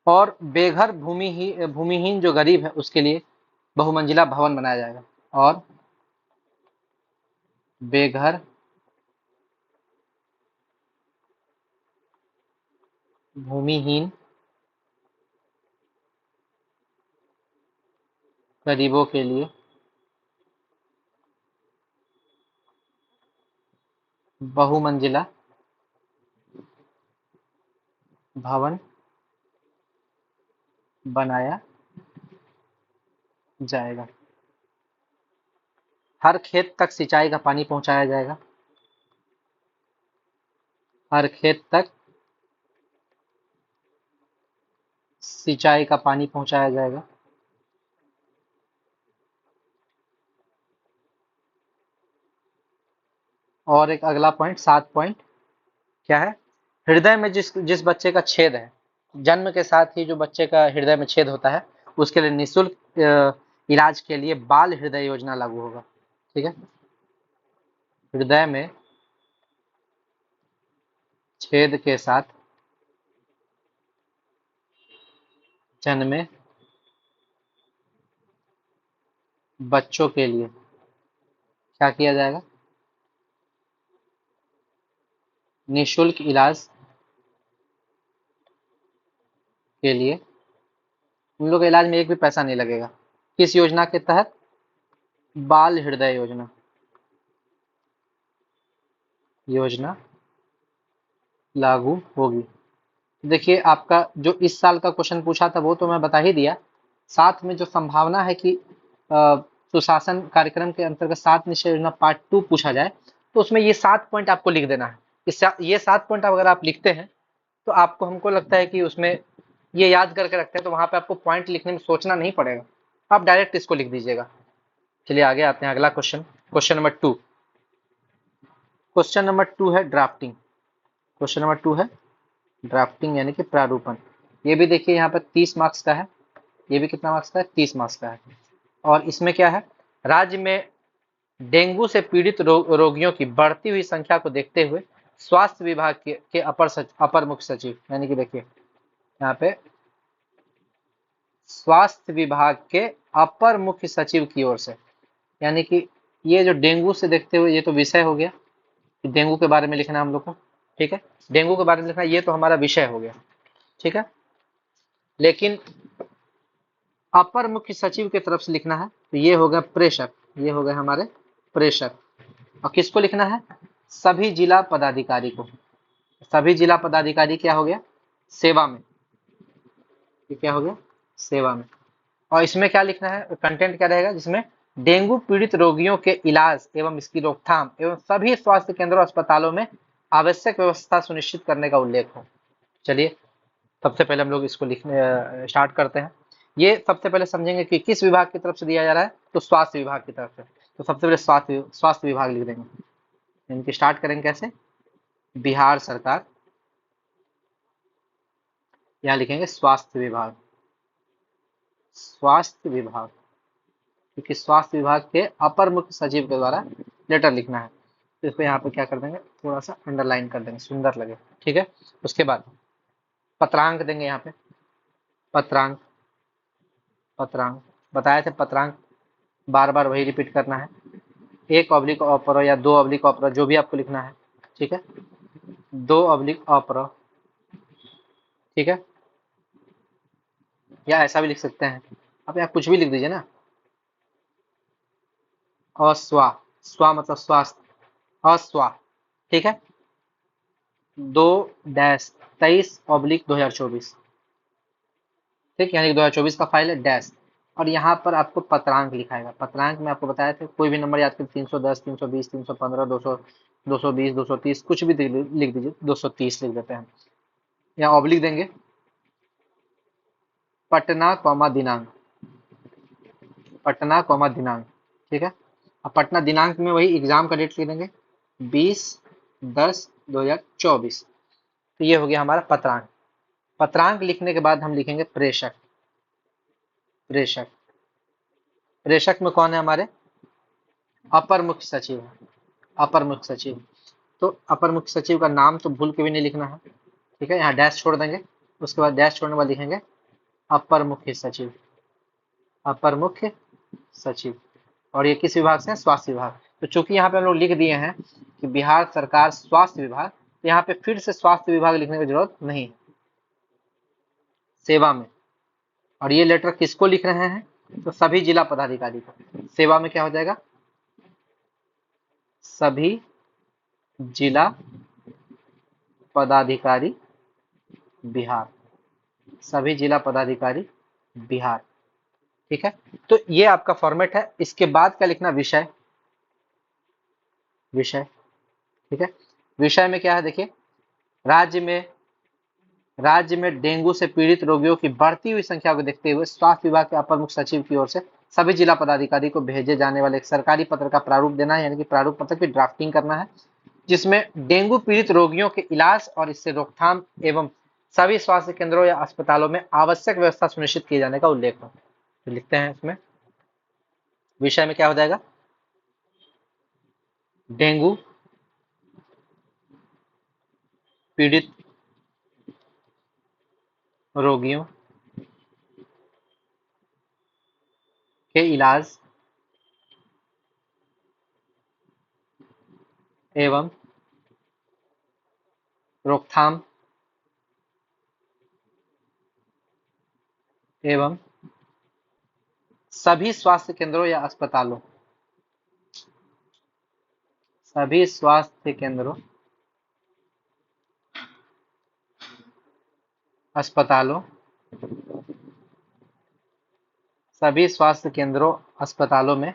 और बेघर भूमिहीन जो गरीब है उसके लिए बहुमंजिला भवन बनाया जाएगा। और बेघर भूमिहीन गरीबों के लिए बहुमंजिला भवन बनाया जाएगा। हर खेत तक सिंचाई का पानी पहुंचाया जाएगा, हर खेत तक सिंचाई का पानी पहुंचाया जाएगा। और एक अगला पॉइंट, 7 पॉइंट क्या है, हृदय में जिस जिस बच्चे का छेद है, जन्म के साथ ही जो बच्चे का हृदय में छेद होता है उसके लिए निःशुल्क इलाज के लिए बाल हृदय योजना लागू होगा। ठीक है, हृदय में छेद के साथ जन्मे बच्चों के लिए क्या किया जाएगा, निःशुल्क इलाज के लिए, उन लोग के इलाज में एक भी पैसा नहीं लगेगा। किस योजना के तहत, बाल हृदय योजना, योजना लागू होगी। देखिए आपका जो इस साल का क्वेश्चन पूछा था वो तो मैं बता ही दिया, साथ में जो संभावना है कि सुशासन कार्यक्रम के अंतर्गत 7 निश्चय योजना पार्ट 2 पूछा जाए तो उसमें ये 7 पॉइंट आपको लिख देना है। ये 7 पॉइंट अगर आप लिखते हैं तो आपको, हमको लगता है कि उसमें ये याद करके रखते हैं तो वहां पे आपको पॉइंट लिखने में सोचना नहीं पड़ेगा, आप डायरेक्ट इसको लिख दीजिएगा। चलिए आगे आते हैं, अगला question, question number 2। Question number 2 है ड्राफ्टिंग, क्वेश्चन नंबर 2 है ड्राफ्टिंग यानी कि प्रारूपण। ये भी देखिए यहाँ पर 30 मार्क्स का है, ये भी कितना मार्क्स का है, 30 मार्क्स का है। और इसमें क्या है, राज्य में डेंगू से पीड़ित रोगियों की बढ़ती हुई संख्या को देखते हुए स्वास्थ्य विभाग के अपर मुख्य सचिव, यानी कि देखिए यहाँ पे स्वास्थ्य विभाग के अपर मुख्य सचिव की ओर से, यानी कि ये जो डेंगू से देखते हुए, ये तो विषय हो गया कि डेंगू के बारे में लिखना हम लोग को। ठीक है, डेंगू के बारे में लिखना, ये तो हमारा विषय हो गया। ठीक है, लेकिन अपर मुख्य सचिव की तरफ से लिखना है तो ये हो गया प्रेषक, ये हो गए हमारे प्रेषक। और किसको लिखना है, सभी जिला पदाधिकारी को, सभी जिला पदाधिकारी क्या हो गया, सेवा में, ये क्या हो गया, सेवा में। और इसमें क्या लिखना है, कंटेंट क्या रहेगा जिसमें डेंगू पीड़ित रोगियों के इलाज एवं इसकी रोकथाम एवं सभी स्वास्थ्य केंद्रों और अस्पतालों में आवश्यक व्यवस्था सुनिश्चित करने का उल्लेख हो। चलिए सबसे पहले हम लोग इसको लिखने स्टार्ट करते हैं। ये सबसे पहले समझेंगे कि किस विभाग की तरफ से दिया जा रहा है, तो स्वास्थ्य विभाग की तरफ से। तो सबसे पहले स्वास्थ्य विभाग लिख देंगे, इनकी स्टार्ट करेंगे कैसे, बिहार सरकार, यहाँ लिखेंगे स्वास्थ्य विभाग, स्वास्थ्य विभाग, क्योंकि स्वास्थ्य विभाग के अपर मुख्य सचिव के द्वारा लेटर लिखना है तो इसको यहाँ पे क्या कर देंगे, थोड़ा सा अंडरलाइन कर देंगे, सुंदर लगे। ठीक है, उसके बाद पत्रांक देंगे यहाँ पे, पत्रांक, पत्रांक बताए थे, पत्रांक बार बार वही रिपीट करना है, एक ऑब्लिक ऑपरो या 2 ऑब्लिक ऑपरो जो भी आपको लिखना है। ठीक है, 2 ऑब्लिक ऑपरो, ठीक है, या ऐसा भी लिख सकते हैं आप यहाँ कुछ भी लिख दीजिए ना। अस्वा, स्वा मतलब स्वास्थ्य, अस्वा, ठीक है। 2-23/2024, ठीक, यानी कि 2024 का फाइल है डैश। और यहाँ पर आपको पत्रांक लिखाएगा। पत्रांक में आपको बताया था कोई भी नंबर याद कर, 310, 320, 315, 200, 220, 230, कुछ भी लिख दीजिए, 230 लिख देते हैं। यहाँ ऑब्लिक देंगे, पटना कॉमा दिनांक, पटना कॉमा दिनांक, ठीक है। अब पटना दिनांक में वही एग्जाम का डेट लिख देंगे, 20/10/2024। तो ये हो गया हमारा पत्रांक। पत्रांक लिखने के बाद हम लिखेंगे प्रेषक। प्रेषक, प्रेषक में कौन है हमारे, अपर मुख्य सचिव है, अपर मुख्य सचिव। तो अपर मुख्य सचिव का नाम तो भूल के भी नहीं लिखना है, ठीक है। यहाँ डैश छोड़ देंगे, उसके बाद डैश छोड़ने के बाद लिखेंगे अपर मुख्य सचिव, अपर मुख्य सचिव। और ये किस विभाग से है, स्वास्थ्य विभाग। तो चूंकि यहाँ पे हम लोग लिख दिए हैं कि बिहार सरकार स्वास्थ्य विभाग, तो यहाँ पे फिर से स्वास्थ्य विभाग लिखने की जरूरत नहीं, सेवा में। और ये लेटर किसको लिख रहे हैं, तो सभी जिला पदाधिकारी को। सेवा में क्या हो जाएगा, सभी जिला पदाधिकारी बिहार, सभी जिला पदाधिकारी बिहार, ठीक है। तो ये आपका फॉर्मेट है। इसके बाद क्या लिखना, विषय, विषय, ठीक है। विषय में क्या है देखिए, राज्य में राज्य में डेंगू से पीड़ित रोगियों की बढ़ती हुई संख्या को देखते हुए स्वास्थ्य विभाग के अपर मुख्य सचिव की ओर से सभी जिला पदाधिकारी को भेजे जाने वाले एक सरकारी पत्र का प्रारूप देना है, यानी कि प्रारूप पत्र की ड्राफ्टिंग करना है, जिसमें डेंगू पीड़ित रोगियों के इलाज और इससे रोकथाम एवं सभी स्वास्थ्य केंद्रों या अस्पतालों में आवश्यक व्यवस्था सुनिश्चित किए जाने का उल्लेख हो। तो लिखते हैं इसमें, विषय में क्या हो जाएगा, डेंगू पीड़ित रोगियों के इलाज एवं रोकथाम एवं सभी स्वास्थ्य केंद्रों या अस्पतालों, सभी स्वास्थ्य केंद्रों अस्पतालों, सभी स्वास्थ्य केंद्रों अस्पतालों में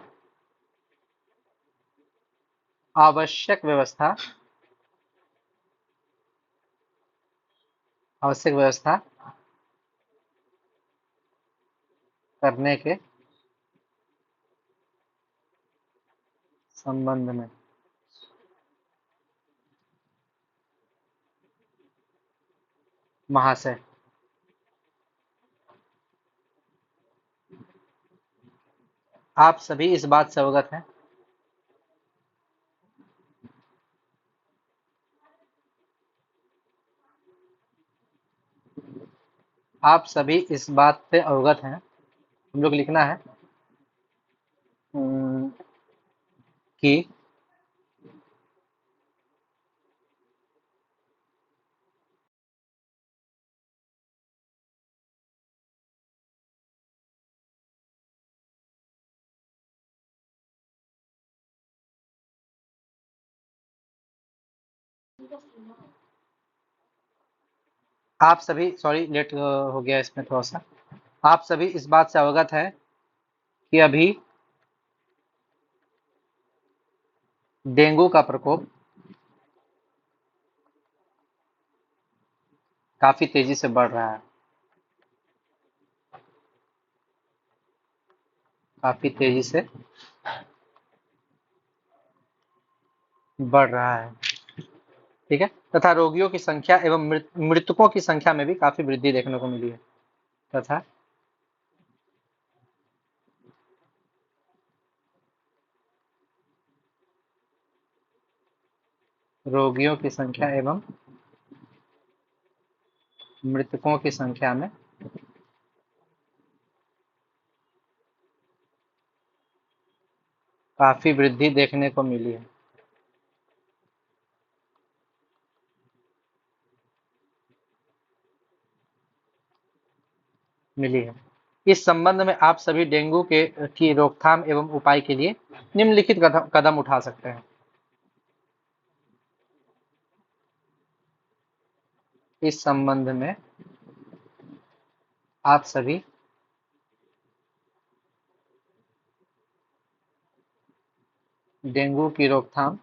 आवश्यक व्यवस्था, आवश्यक व्यवस्था करने के संबंध में महाशय, आप सभी इस बात से अवगत हैं, आप सभी इस बात से अवगत हैं। हम लोग लिखना है कि आप सभी, सॉरी लेट हो गया इसमें थोड़ा सा। आप सभी इस बात से अवगत हैं कि अभी डेंगू का प्रकोप काफी तेजी से बढ़ रहा है, काफी तेजी से बढ़ रहा है, ठीक है। तथा रोगियों की संख्या एवं मृतकों की संख्या में भी काफी वृद्धि देखने को मिली है, तथा रोगियों की संख्या एवं मृतकों की संख्या में काफी वृद्धि देखने को मिली है, मिली है। इस संबंध में आप सभी डेंगू के की रोकथाम एवं उपाय के लिए निम्नलिखित कदम कदम उठा सकते हैं। इस संबंध में आप सभी डेंगू की रोकथाम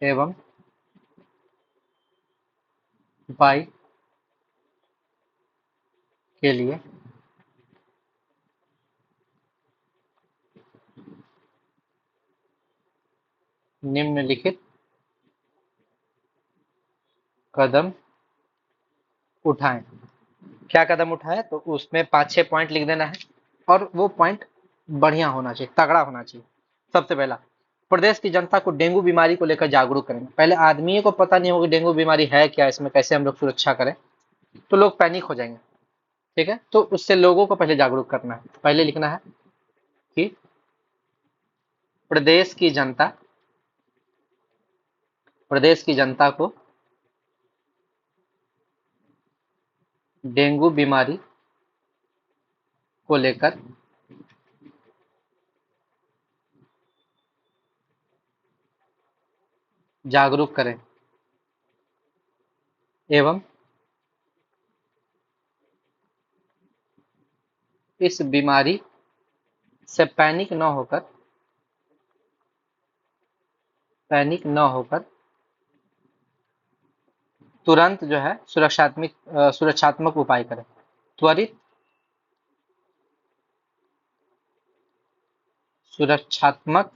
एवं उपाय के लिए निम्नलिखित कदम उठाएं। क्या कदम उठाएं? तो उसमें 5-6 पॉइंट लिख देना है और वो पॉइंट बढ़िया होना चाहिए, तगड़ा होना चाहिए। सबसे पहला, प्रदेश की जनता को डेंगू बीमारी को लेकर जागरूक करें। पहले आदमी को पता नहीं होगा डेंगू बीमारी है क्या, इसमें कैसे हम लोग सुरक्षा करें, तो लोग पैनिक हो जाएंगे। ठीक है, तो उससे लोगों को पहले जागरूक करना है। पहले लिखना है कि प्रदेश की जनता प्रदेश की जनता को डेंगू बीमारी को लेकर जागरूक करें एवं इस बीमारी से पैनिक न होकर तुरंत जो है सुरक्षात्मक उपाय करें। त्वरित सुरक्षात्मक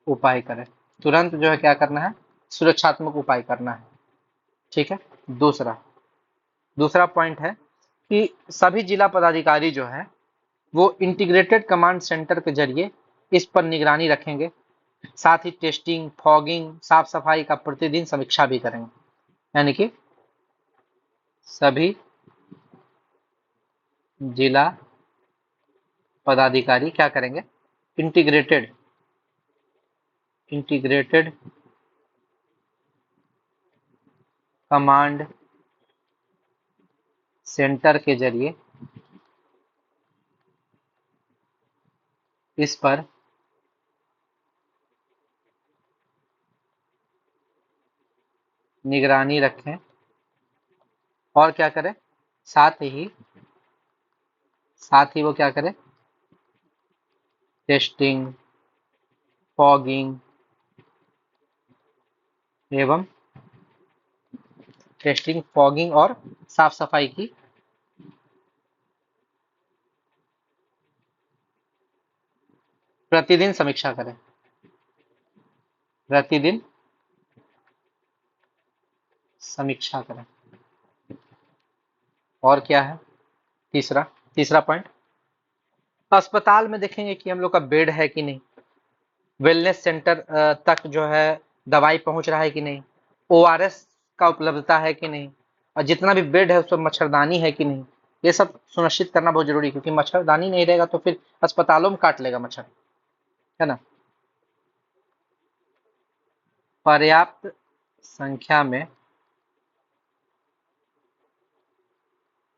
उपाय करें। तुरंत जो है क्या करना है? सुरक्षात्मक उपाय करना है। ठीक है। दूसरा दूसरा पॉइंट है कि सभी जिला पदाधिकारी जो है वो इंटीग्रेटेड कमांड सेंटर के जरिए इस पर निगरानी रखेंगे। साथ ही टेस्टिंग, फॉगिंग, साफ सफाई का प्रतिदिन समीक्षा भी करेंगे। यानी कि सभी जिला पदाधिकारी क्या करेंगे? इंटीग्रेटेड इंटीग्रेटेड कमांड सेंटर के जरिए इस पर निगरानी रखें और क्या करें? साथ ही वो क्या करें? टेस्टिंग, फॉगिंग एवं और साफ सफाई की प्रतिदिन समीक्षा करें। प्रतिदिन समीक्षा करें। और क्या है? तीसरा तीसरा पॉइंट, अस्पताल में देखेंगे कि हम लोग का बेड है कि नहीं, वेलनेस सेंटर तक जो है दवाई पहुंच रहा है कि नहीं, ओआरएस का उपलब्धता है कि नहीं, और जितना भी बेड है उस पर मच्छरदानी है कि नहीं, ये सब सुनिश्चित करना बहुत जरूरी है, क्योंकि मच्छरदानी नहीं रहेगा तो फिर अस्पतालों में काट लेगा मच्छर, है ना। पर्याप्त संख्या में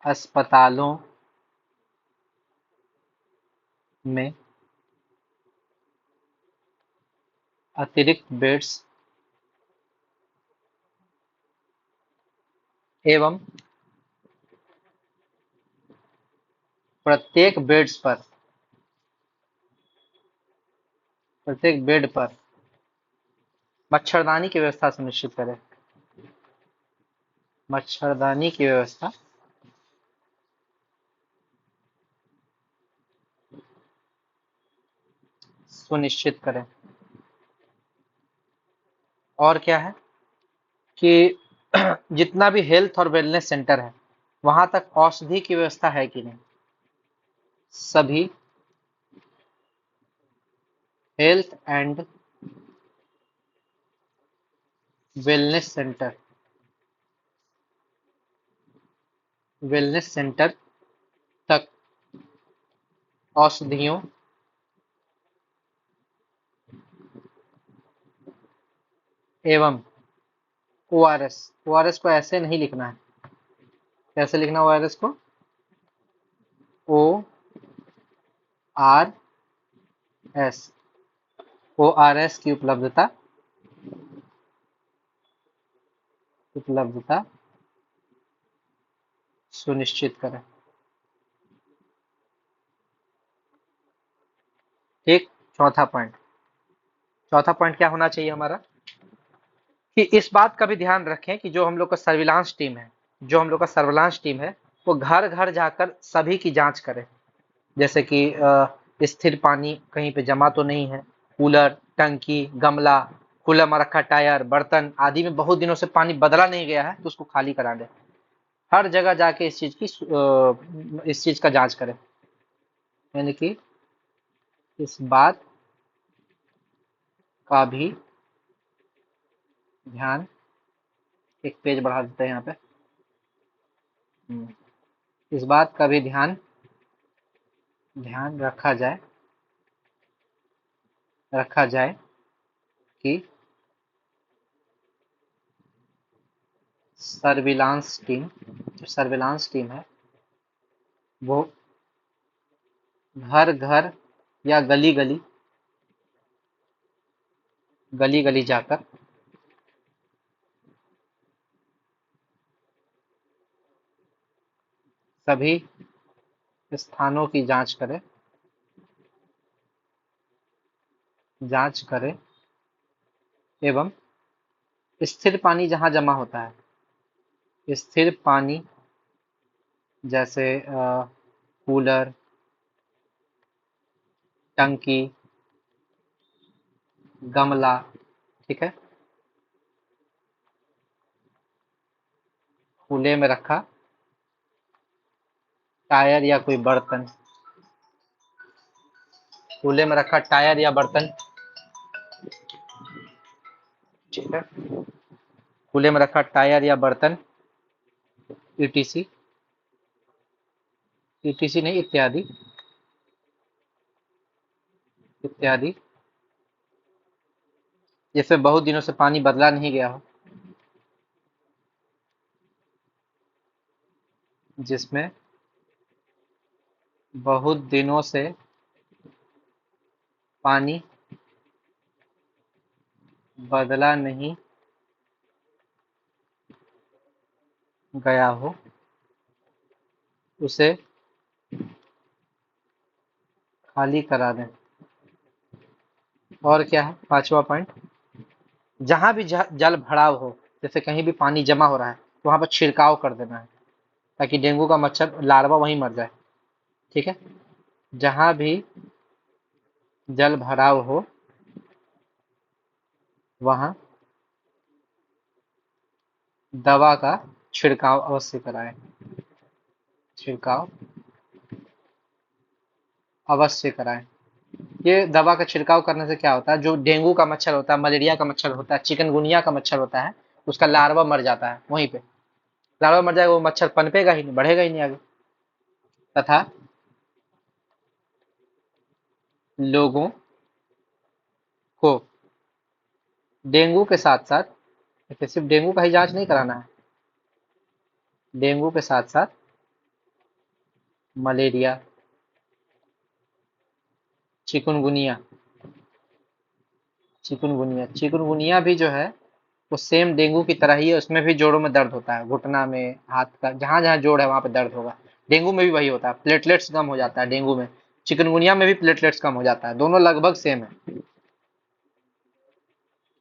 अस्पतालों में अतिरिक्त बेड्स एवं प्रत्येक बेड्स पर प्रत्येक बेड पर मच्छरदानी की व्यवस्था सुनिश्चित करें। मच्छरदानी की व्यवस्था सुनिश्चित करें। और क्या है कि जितना भी हेल्थ और वेलनेस सेंटर है वहां तक औषधि की व्यवस्था है कि नहीं। सभी हेल्थ एंड वेलनेस सेंटर तक औषधियों एवं ओआरएस को ऐसे नहीं लिखना है, कैसे लिखना ORS को? ORS। ORS की उपलब्धता उपलब्धता सुनिश्चित करें। ठीक। चौथा पॉइंट, चौथा पॉइंट क्या होना चाहिए हमारा कि इस बात का भी ध्यान रखें कि जो हम लोग का सर्विलांस टीम है, जो हम लोग का सर्विलांस टीम है, वो घर घर जाकर सभी की जांच करे। जैसे कि स्थिर पानी कहीं पे जमा तो नहीं है, कूलर, टंकी, गमला, खुला में रखा टायर, बर्तन आदि में बहुत दिनों से पानी बदला नहीं गया है तो उसको खाली करा दे। हर जगह जाके इस चीज का जांच करें। यानी कि इस बात का भी ध्यान, एक पेज बढ़ा देते हैं यहाँ पे। इस बात का भी ध्यान ध्यान रखा जाए कि सर्विलांस टीम है वो घर घर या गली गली गली गली जाकर सभी स्थानों की जांच करे एवं स्थिर पानी जहां जमा होता है, स्थिर पानी जैसे कूलर, टंकी, गमला, ठीक है, खुले में रखा टायर या कोई बर्तन, खुले में रखा टायर या बर्तन, ठीक है, खुले में रखा टायर या बर्तन, ईटीसी, ईटीसी नहीं, इत्यादि इत्यादि, जैसे बहुत दिनों से पानी बदला नहीं गया हो, जिसमें बहुत दिनों से पानी बदला नहीं गया हो, उसे खाली करा दें। और क्या है पांचवा पॉइंट? जहां भी जल भराव हो, जैसे कहीं भी पानी जमा हो रहा है तो वहां पर छिड़काव कर देना है ताकि डेंगू का मच्छर लार्वा वहीं मर जाए। ठीक है, जहां भी जल भराव हो वहां दवा का छिड़काव अवश्य कराएं। छिड़काव अवश्य कराएं। ये दवा का छिड़काव करने से क्या होता है, जो डेंगू का मच्छर होता है, मलेरिया का मच्छर होता है, चिकनगुनिया का मच्छर होता है, उसका लार्वा मर जाता है वहीं पे। लार्वा मर जाएगा, वो मच्छर पनपेगा ही नहीं, बढ़ेगा ही नहीं आगे। तथा लोगों को डेंगू के साथ साथ, देखिए सिर्फ डेंगू का ही जांच नहीं कराना है, डेंगू के साथ साथ मलेरिया, चिकनगुनिया, चिकनगुनिया चिकनगुनिया भी जो है वो सेम डेंगू की तरह ही है, उसमें भी जोड़ों में दर्द होता है, घुटना में, हाथ का, जहां जहां जोड़ है वहां पे दर्द होगा। डेंगू में भी वही होता है, प्लेटलेट्स कम हो जाता है डेंगू में, चिकनगुनिया में भी प्लेटलेट्स कम हो जाता है, दोनों लगभग सेम है।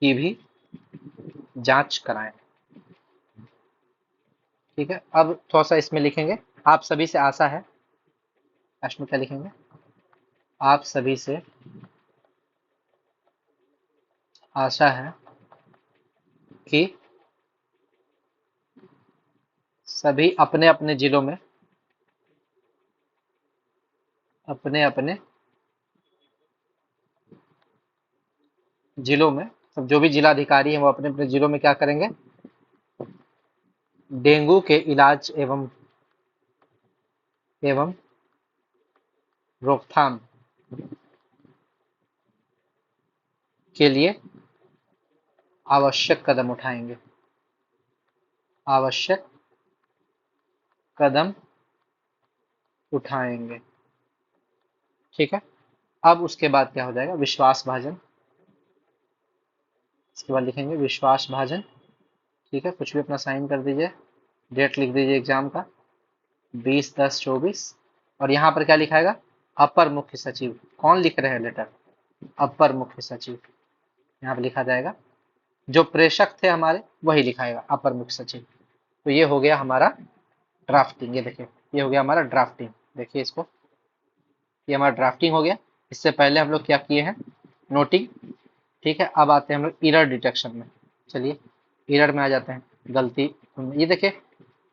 की भी जांच कराएं। ठीक है, अब थोड़ा सा इसमें लिखेंगे। आप सभी से आशा है, लास्ट में क्या लिखेंगे? आप सभी से आशा है कि सभी अपने अपने जिलों में, अपने अपने जिलों में, सब जो भी जिलाधिकारी हैं वो अपने अपने जिलों में क्या करेंगे, डेंगू के इलाज एवं रोकथाम के लिए आवश्यक कदम उठाएंगे। आवश्यक कदम उठाएंगे। ठीक है, अब उसके बाद क्या हो जाएगा, विश्वास भाजन। इसके बाद लिखेंगे विश्वास भाजन। ठीक है, कुछ भी अपना साइन कर दीजिए, डेट लिख दीजिए एग्जाम का 20/10/24। और यहाँ पर क्या लिखाएगा, अपर मुख्य सचिव। कौन लिख रहे हैं लेटर, अपर मुख्य सचिव। यहाँ पर लिखा जाएगा, जो प्रेषक थे हमारे वही लिखाएगा, अपर मुख्य सचिव। तो ये हो गया हमारा ड्राफ्टिंग। ये देखिए, ये हो गया हमारा ड्राफ्टिंग। देखिए इसको, ये हमारा ड्राफ्टिंग हो गया। इससे पहले हम लोग क्या किए हैं, नोटिंग। ठीक है, अब आते हैं हम लोग एरर डिटेक्शन में। चलिए एरर में आ जाते हैं, गलती। ये देखिए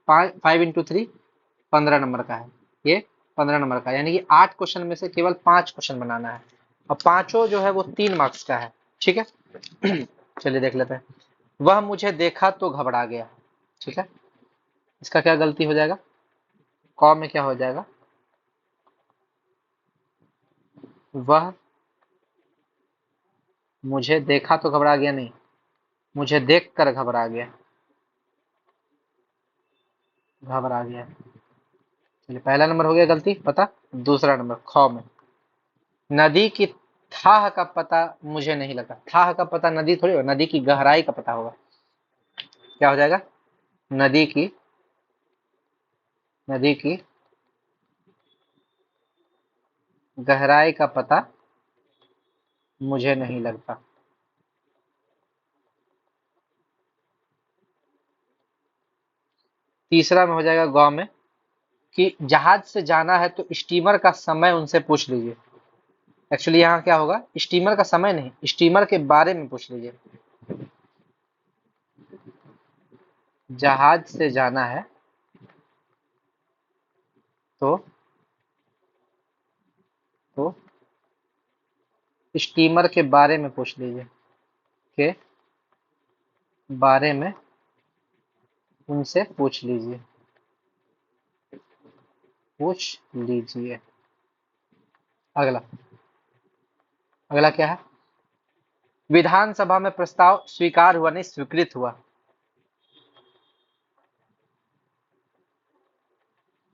5 × 3 15 नंबर का है, ये 15 नंबर का, यानी कि 8 क्वेश्चन में से केवल 5 क्वेश्चन बनाना है, और पांचों जो है वो 3 मार्क्स का है। ठीक है चलिए देख लेते हैं। वह मुझे देखा तो घबरा गया। ठीक है, इसका क्या गलती हो जाएगा, कौ में क्या हो जाएगा, वह मुझे देखा तो घबरा गया नहीं, मुझे देख कर घबरा गया, घबरा गया। चलिए पहला नंबर हो गया गलती पता। दूसरा नंबर ख में, नदी की थाह का पता मुझे नहीं लगा। थाह का पता नदी थोड़ी होगा, नदी की गहराई का पता होगा। क्या हो जाएगा, नदी की, नदी की गहराई का पता मुझे नहीं लगता। तीसरा में हो जाएगा गांव में, कि जहाज से जाना है तो स्टीमर का समय उनसे पूछ लीजिए। एक्चुअली यहाँ क्या होगा, स्टीमर का समय नहीं, स्टीमर के बारे में पूछ लीजिए। जहाज से जाना है तो स्टीमर के बारे में पूछ लीजिए, के बारे में उनसे पूछ लीजिए, पूछ लीजिए। अगला, अगला क्या है, विधानसभा में प्रस्ताव स्वीकार हुआ नहीं स्वीकृत हुआ।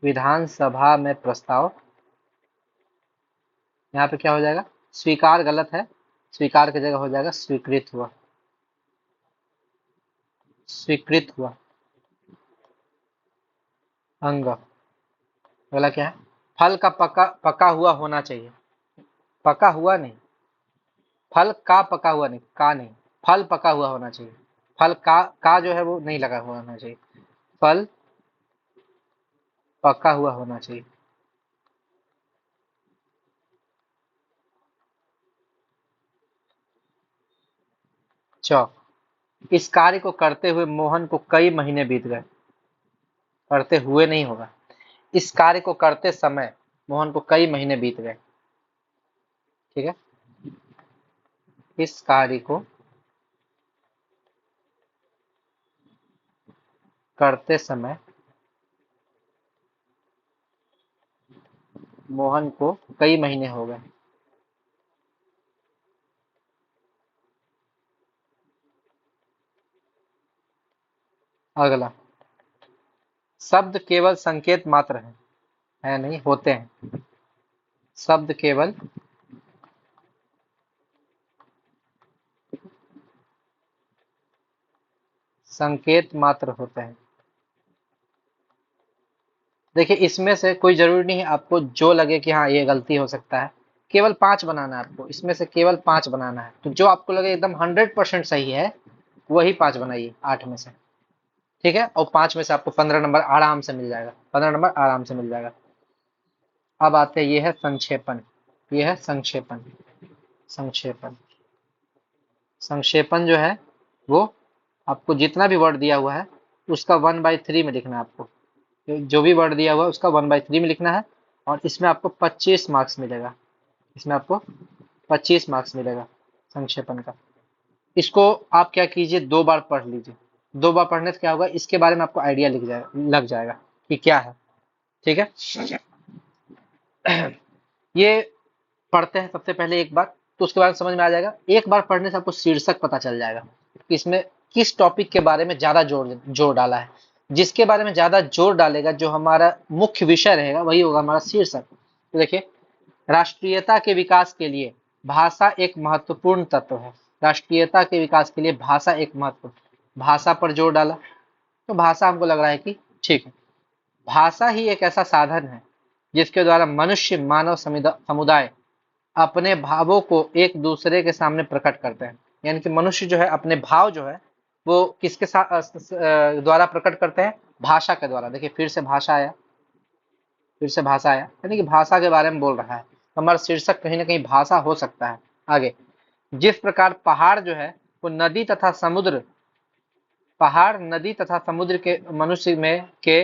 विधानसभा में प्रस्ताव, यहाँ पे क्या हो जाएगा, स्वीकार गलत है, स्वीकार की जगह हो जाएगा स्वीकृत हुआ, स्वीकृत हुआ। अंग, अगला क्या है, फल का पका पका हुआ होना चाहिए। पका हुआ नहीं, फल का पका हुआ नहीं, का नहीं, फल पका हुआ होना चाहिए। फल का जो है वो नहीं लगा हुआ होना चाहिए, फल पका हुआ होना चाहिए। च, इस कार्य को करते हुए मोहन को कई महीने बीत गए। करते हुए नहीं होगा, इस कार्य को करते समय मोहन को कई महीने बीत गए। ठीक है, इस कार्य को करते समय मोहन को कई महीने हो गए। अगला, शब्द केवल संकेत मात्र है नहीं, होते हैं। शब्द केवल संकेत मात्र होते हैं। देखिए इसमें से कोई जरूरी नहीं है, आपको जो लगे कि हाँ ये गलती हो सकता है, केवल 5 बनाना है आपको, इसमें से केवल 5 बनाना है। तो जो आपको लगे एकदम 100% सही है वही 5 बनाइए 8 में से। ठीक है, और 5 में से आपको 15 नंबर आराम से मिल जाएगा, 15 नंबर आराम से मिल जाएगा। अब आते हैं, ये है संक्षेपण, ये है संक्षेपण। संक्षेपण, संक्षेपण जो है वो आपको जितना भी वर्ड दिया हुआ है उसका 1/3 में लिखना है आपको। जो भी वर्ड दिया हुआ है उसका 1/3 में लिखना है, और इसमें आपको 25 मार्क्स मिलेगा। इसमें आपको 25 मार्क्स मिलेगा संक्षेपण का। इसको आप क्या कीजिए, 2 बार पढ़ लीजिए। 2 बार पढ़ने से क्या होगा, इसके बारे में आपको आइडिया लग जाएगा कि क्या है। ठीक है ये पढ़ते हैं सबसे पहले एक बार, तो उसके बाद समझ में आ जाएगा। एक बार पढ़ने से आपको शीर्षक पता चल जाएगा कि इसमें किस टॉपिक के बारे में ज्यादा जोर जोर डाला है। जिसके बारे में ज्यादा जोर डालेगा, जो हमारा मुख्य विषय रहेगा, वही होगा हमारा शीर्षक। तो देखिए, राष्ट्रीयता के विकास के लिए भाषा एक महत्वपूर्ण तत्व है। राष्ट्रीयता के विकास के लिए भाषा एक महत्वपूर्ण, भाषा पर जोर डाला, तो भाषा हमको लग रहा है कि ठीक है। भाषा ही एक ऐसा साधन है जिसके द्वारा मनुष्य मानव समुदाय अपने भावों को एक दूसरे के सामने प्रकट करते हैं। यानी कि मनुष्य जो है अपने भाव जो है वो किसके साथ द्वारा प्रकट करते हैं? भाषा के द्वारा। देखिए, फिर से भाषा आया, फिर से भाषा आया, यानी कि भाषा के बारे में बोल रहा है। हमारा शीर्षक कहीं ना कहीं भाषा हो सकता है। आगे, जिस प्रकार पहाड़ जो है वो नदी तथा समुद्र, पहाड़ नदी तथा समुद्र के मनुष्य में के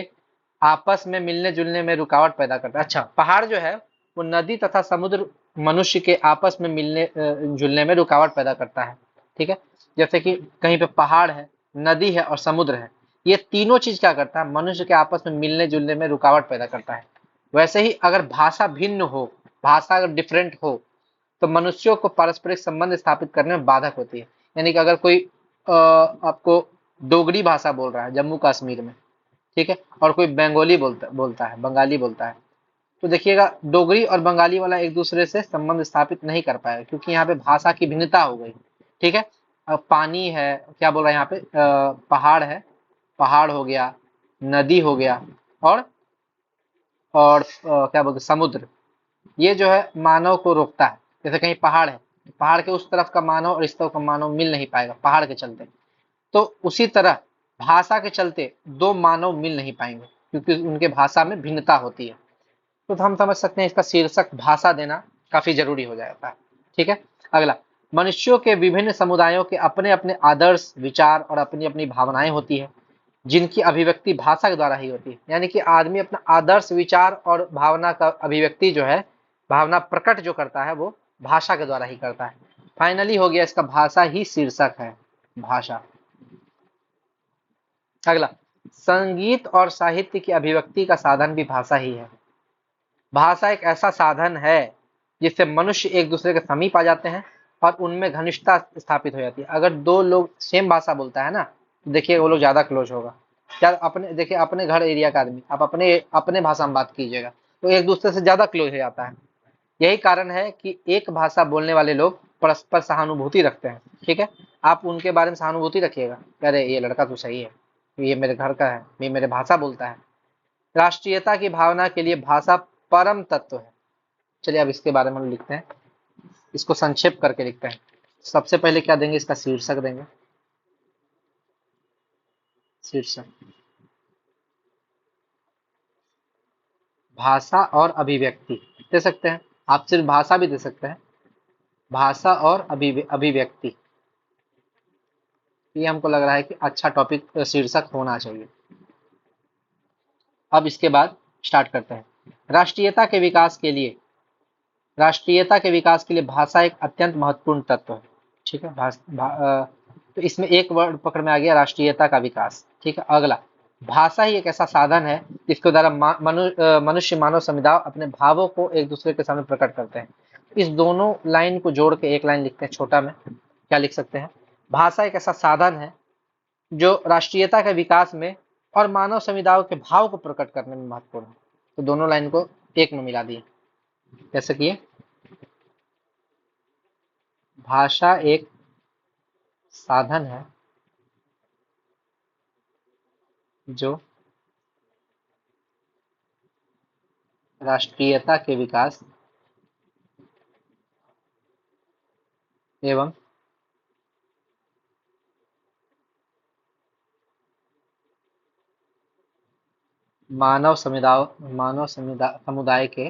आपस में मिलने जुलने में रुकावट पैदा करता है। अच्छा, पहाड़ जो है वो नदी तथा समुद्र मनुष्य के आपस में मिलने जुलने में रुकावट पैदा करता है। ठीक है, जैसे कि कहीं पे पहाड़ है, नदी है और समुद्र है, ये तीनों चीज क्या करता है? मनुष्य के आपस में मिलने जुलने में रुकावट पैदा करता है। वैसे ही अगर भाषा भिन्न हो, भाषा अगर डिफरेंट हो, तो मनुष्यों को पारस्परिक संबंध स्थापित करने में बाधक होती है। यानी कि अगर कोई आपको डोगरी भाषा बोल रहा है जम्मू कश्मीर में, ठीक है, और कोई बंगाली बोलता है, बंगाली बोलता है, तो देखिएगा डोगरी और बंगाली वाला एक दूसरे से संबंध स्थापित नहीं कर पाएगा, क्योंकि यहाँ पे भाषा की भिन्नता हो गई। ठीक है, अब पानी है, क्या बोल रहा है यहाँ पे, पहाड़ है, पहाड़ हो गया, नदी हो गया, और क्या बोलते हैं, समुद्र। ये जो है मानव को रोकता है। जैसे कहीं पहाड़ है, पहाड़ के उस तरफ का मानव और इस तरफ का मानव मिल नहीं पाएगा पहाड़ के चलते। तो उसी तरह भाषा के चलते दो मानव मिल नहीं पाएंगे, क्योंकि उनके भाषा में भिन्नता होती है। तो हम समझ सकते हैं इसका शीर्षक भाषा देना काफी जरूरी हो जाता है। ठीक है, अगला, मनुष्यों के विभिन्न समुदायों के अपने अपने आदर्श, विचार और अपनी अपनी भावनाएं होती है, जिनकी अभिव्यक्ति भाषा के द्वारा ही होती है। यानी कि आदमी अपना आदर्श, विचार और भावना का अभिव्यक्ति जो है, भावना प्रकट जो करता है, वो भाषा के द्वारा ही करता है। फाइनली हो गया, इसका भाषा ही शीर्षक है, भाषा। अगला, संगीत और साहित्य की अभिव्यक्ति का साधन भी भाषा ही है। भाषा एक ऐसा साधन है जिससे मनुष्य एक दूसरे के समीप आ जाते हैं और उनमें घनिष्ठता स्थापित हो जाती है। अगर दो लोग सेम भाषा बोलता है ना, तो देखिए वो लोग ज्यादा क्लोज होगा। क्या अपने देखिए, अपने घर एरिया का आदमी, आप अपने अपने भाषा में बात कीजिएगा, तो एक दूसरे से ज्यादा क्लोज हो जाता है। यही कारण है कि एक भाषा बोलने वाले लोग परस्पर सहानुभूति रखते हैं। ठीक है, आप उनके बारे में सहानुभूति रखिएगा, अरे ये लड़का तो सही है, ये मेरे घर का है, ये मेरे भाषा बोलता है। राष्ट्रीयता की भावना के लिए भाषा परम तत्व है। चलिए अब इसके बारे में हम लिखते हैं, इसको संक्षेप करके लिखते हैं। सबसे पहले क्या देंगे? इसका शीर्षक देंगे, शीर्षक, भाषा और अभिव्यक्ति दे सकते हैं। आप सिर्फ भाषा भी दे सकते हैं, भाषा और अभिव्यक्ति। ये हमको लग रहा है कि अच्छा टॉपिक, शीर्षक होना चाहिए। अब इसके बाद स्टार्ट करते हैं। राष्ट्रीयता के विकास के लिए, राष्ट्रीयता के विकास के लिए भाषा एक अत्यंत महत्वपूर्ण तत्व है। ठीक है, तो इसमें एक वर्ड पकड़ में आ गया, राष्ट्रीयता का विकास। ठीक है, अगला, भाषा ही एक ऐसा साधन है जिसके द्वारा मनुष्य मानव समुदाय अपने भावों को एक दूसरे के सामने प्रकट करते हैं। इस दोनों लाइन को जोड़ के एक लाइन लिखते हैं छोटा में। क्या लिख सकते हैं? भाषा एक ऐसा साधन है जो राष्ट्रीयता के विकास में और मानव समुदायों के भाव को प्रकट करने में महत्वपूर्ण है। तो दोनों लाइन को एक में मिला दिए। कैसे किए? भाषा एक साधन है जो राष्ट्रीयता के विकास एवं मानव समुदाय के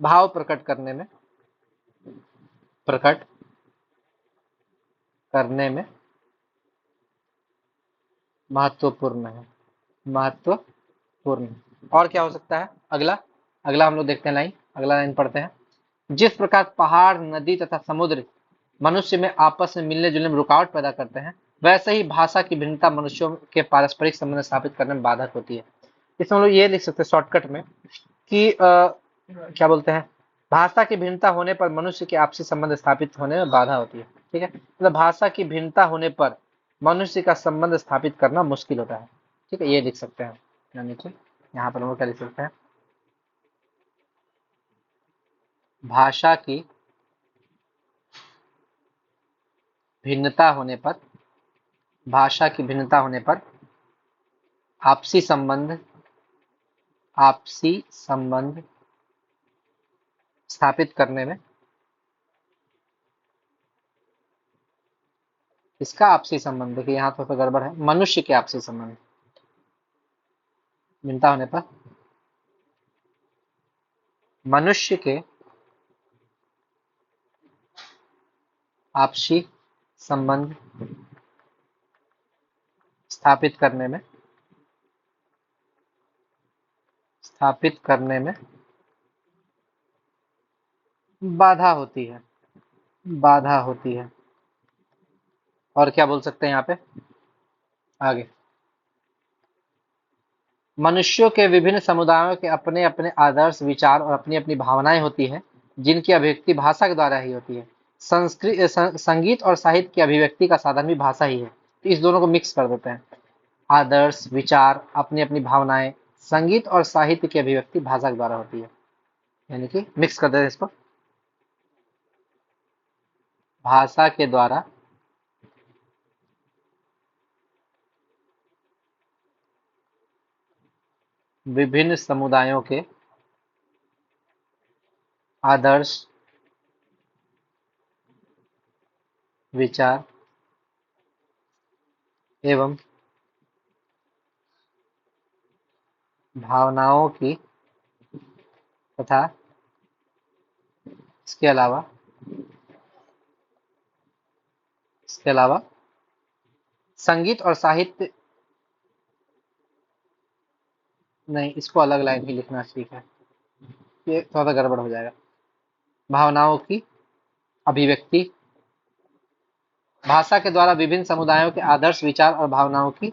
भाव प्रकट करने में महत्वपूर्ण है, महत्वपूर्ण। और क्या हो सकता है? अगला, अगला हम लोग देखते हैं लाइन, अगला लाइन पढ़ते हैं। जिस प्रकार पहाड़, नदी तथा समुद्र मनुष्य में आपस में मिलने जुलने में रुकावट पैदा करते हैं, वैसे ही भाषा की भिन्नता मनुष्यों के पारस्परिक संबंध स्थापित करने में बाधक होती है। इसमें हम लोग ये लिख सकते हैं शॉर्टकट में कि क्या बोलते हैं, भाषा की भिन्नता होने पर मनुष्य के आपसी संबंध स्थापित होने में बाधा होती है। ठीक है, मतलब भाषा की भिन्नता होने पर मनुष्य का संबंध स्थापित करना मुश्किल होता है। ठीक है, ये लिख सकते हैं यानी कि यहाँ पर हम लोग क्या लिख सकते हैं, भाषा की भिन्नता होने पर, भाषा की भिन्नता होने पर आपसी संबंध, आपसी संबंध स्थापित करने में, इसका आपसी संबंध, देखिए यहाँ थोड़ा सा गड़बड़ है, मनुष्य के आपसी संबंध भिन्नता होने पर मनुष्य के आपसी संबंध स्थापित करने में, स्थापित करने में बाधा होती है, बाधा होती है। और क्या बोल सकते हैं यहाँ पे आगे, मनुष्यों के विभिन्न समुदायों के अपने अपने आदर्श, विचार और अपनी अपनी भावनाएं होती है, जिनकी अभिव्यक्ति भाषा के द्वारा ही होती है। संगीत और साहित्य की अभिव्यक्ति का साधन भी भाषा ही है, तो इस दोनों को मिक्स कर देते हैं। आदर्श, विचार, अपनी अपनी भावनाएं, संगीत और साहित्य की अभिव्यक्ति भाषा के द्वारा होती है, यानी कि मिक्स कर देते हैं इसको, भाषा के द्वारा विभिन्न समुदायों के आदर्श, विचार एवं भावनाओं की तथा इसके अलावा संगीत और साहित्य, नहीं इसको अलग लाइन ही लिखना ठीक है, ये थोड़ा सा गड़बड़ हो जाएगा। भावनाओं की अभिव्यक्ति, भाषा के द्वारा विभिन्न समुदायों के आदर्श, विचार और भावनाओं की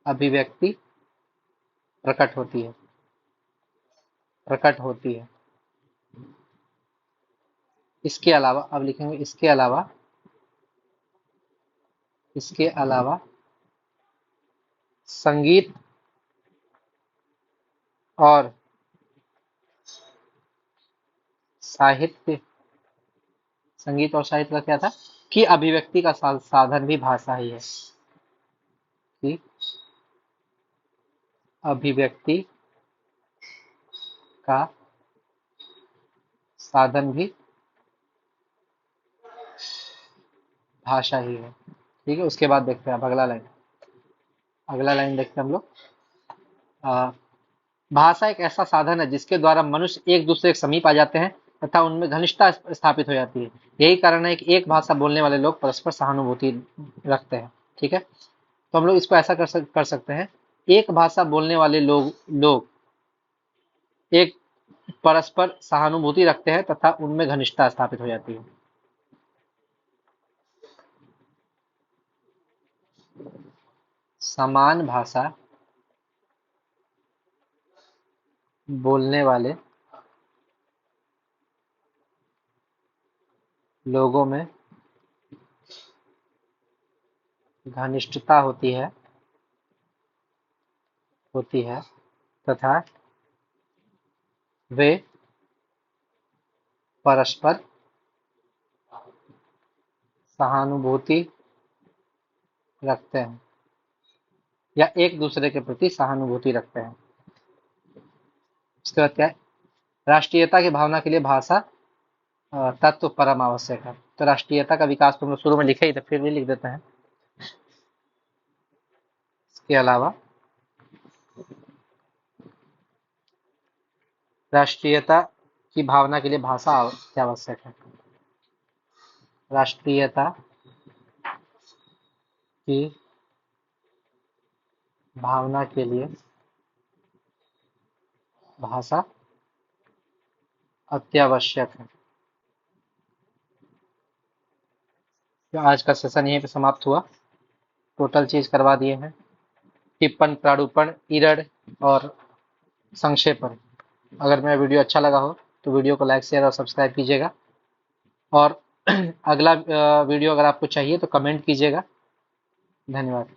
अभिव्यक्ति प्रकट होती है, प्रकट होती है। इसके अलावा अब लिखेंगे, इसके अलावा, इसके अलावा संगीत और साहित्य, संगीत और साहित्य का क्या था कि अभिव्यक्ति का साधन भी भाषा ही है, कि अभिव्यक्ति का साधन भी भाषा ही है। ठीक है, उसके बाद देखते हैं अब अगला लाइन, अगला लाइन देखते हैं हम लोग। भाषा एक ऐसा साधन है जिसके द्वारा मनुष्य एक दूसरे के समीप आ जाते हैं तथा उनमें घनिष्ठता स्थापित हो जाती है। यही कारण है कि एक भाषा बोलने वाले लोग परस्पर सहानुभूति रखते हैं। ठीक है, तो हम लोग इसको ऐसा कर सकते हैं, एक भाषा बोलने वाले लोग एक परस्पर सहानुभूति रखते हैं तथा उनमें घनिष्ठता स्थापित हो जाती है। समान भाषा बोलने वाले लोगों में घनिष्ठता होती है तथा वे परस्पर सहानुभूति रखते हैं या एक दूसरे के प्रति सहानुभूति रखते हैं। इसके बाद क्या है, राष्ट्रीयता की भावना के लिए भाषा तत्व परम आवश्यक है। तो राष्ट्रीयता का विकास तो हम लोग शुरू में लिखे ही थे, फिर भी लिख देते हैं। इसके अलावा राष्ट्रीयता की भावना के लिए भाषा आवश्यक है। राष्ट्रीयता की भावना के लिए भाषा अत्यावश्यक है। तो आज का सेशन यहीं पे समाप्त हुआ, टोटल चीज करवा दिए हैं, टिप्पण, प्रारूपण, इरड़ और संक्षेपण। अगर मेरा वीडियो अच्छा लगा हो तो वीडियो को लाइक, शेयर और सब्सक्राइब कीजिएगा, और अगला वीडियो अगर आपको चाहिए तो कमेंट कीजिएगा। धन्यवाद।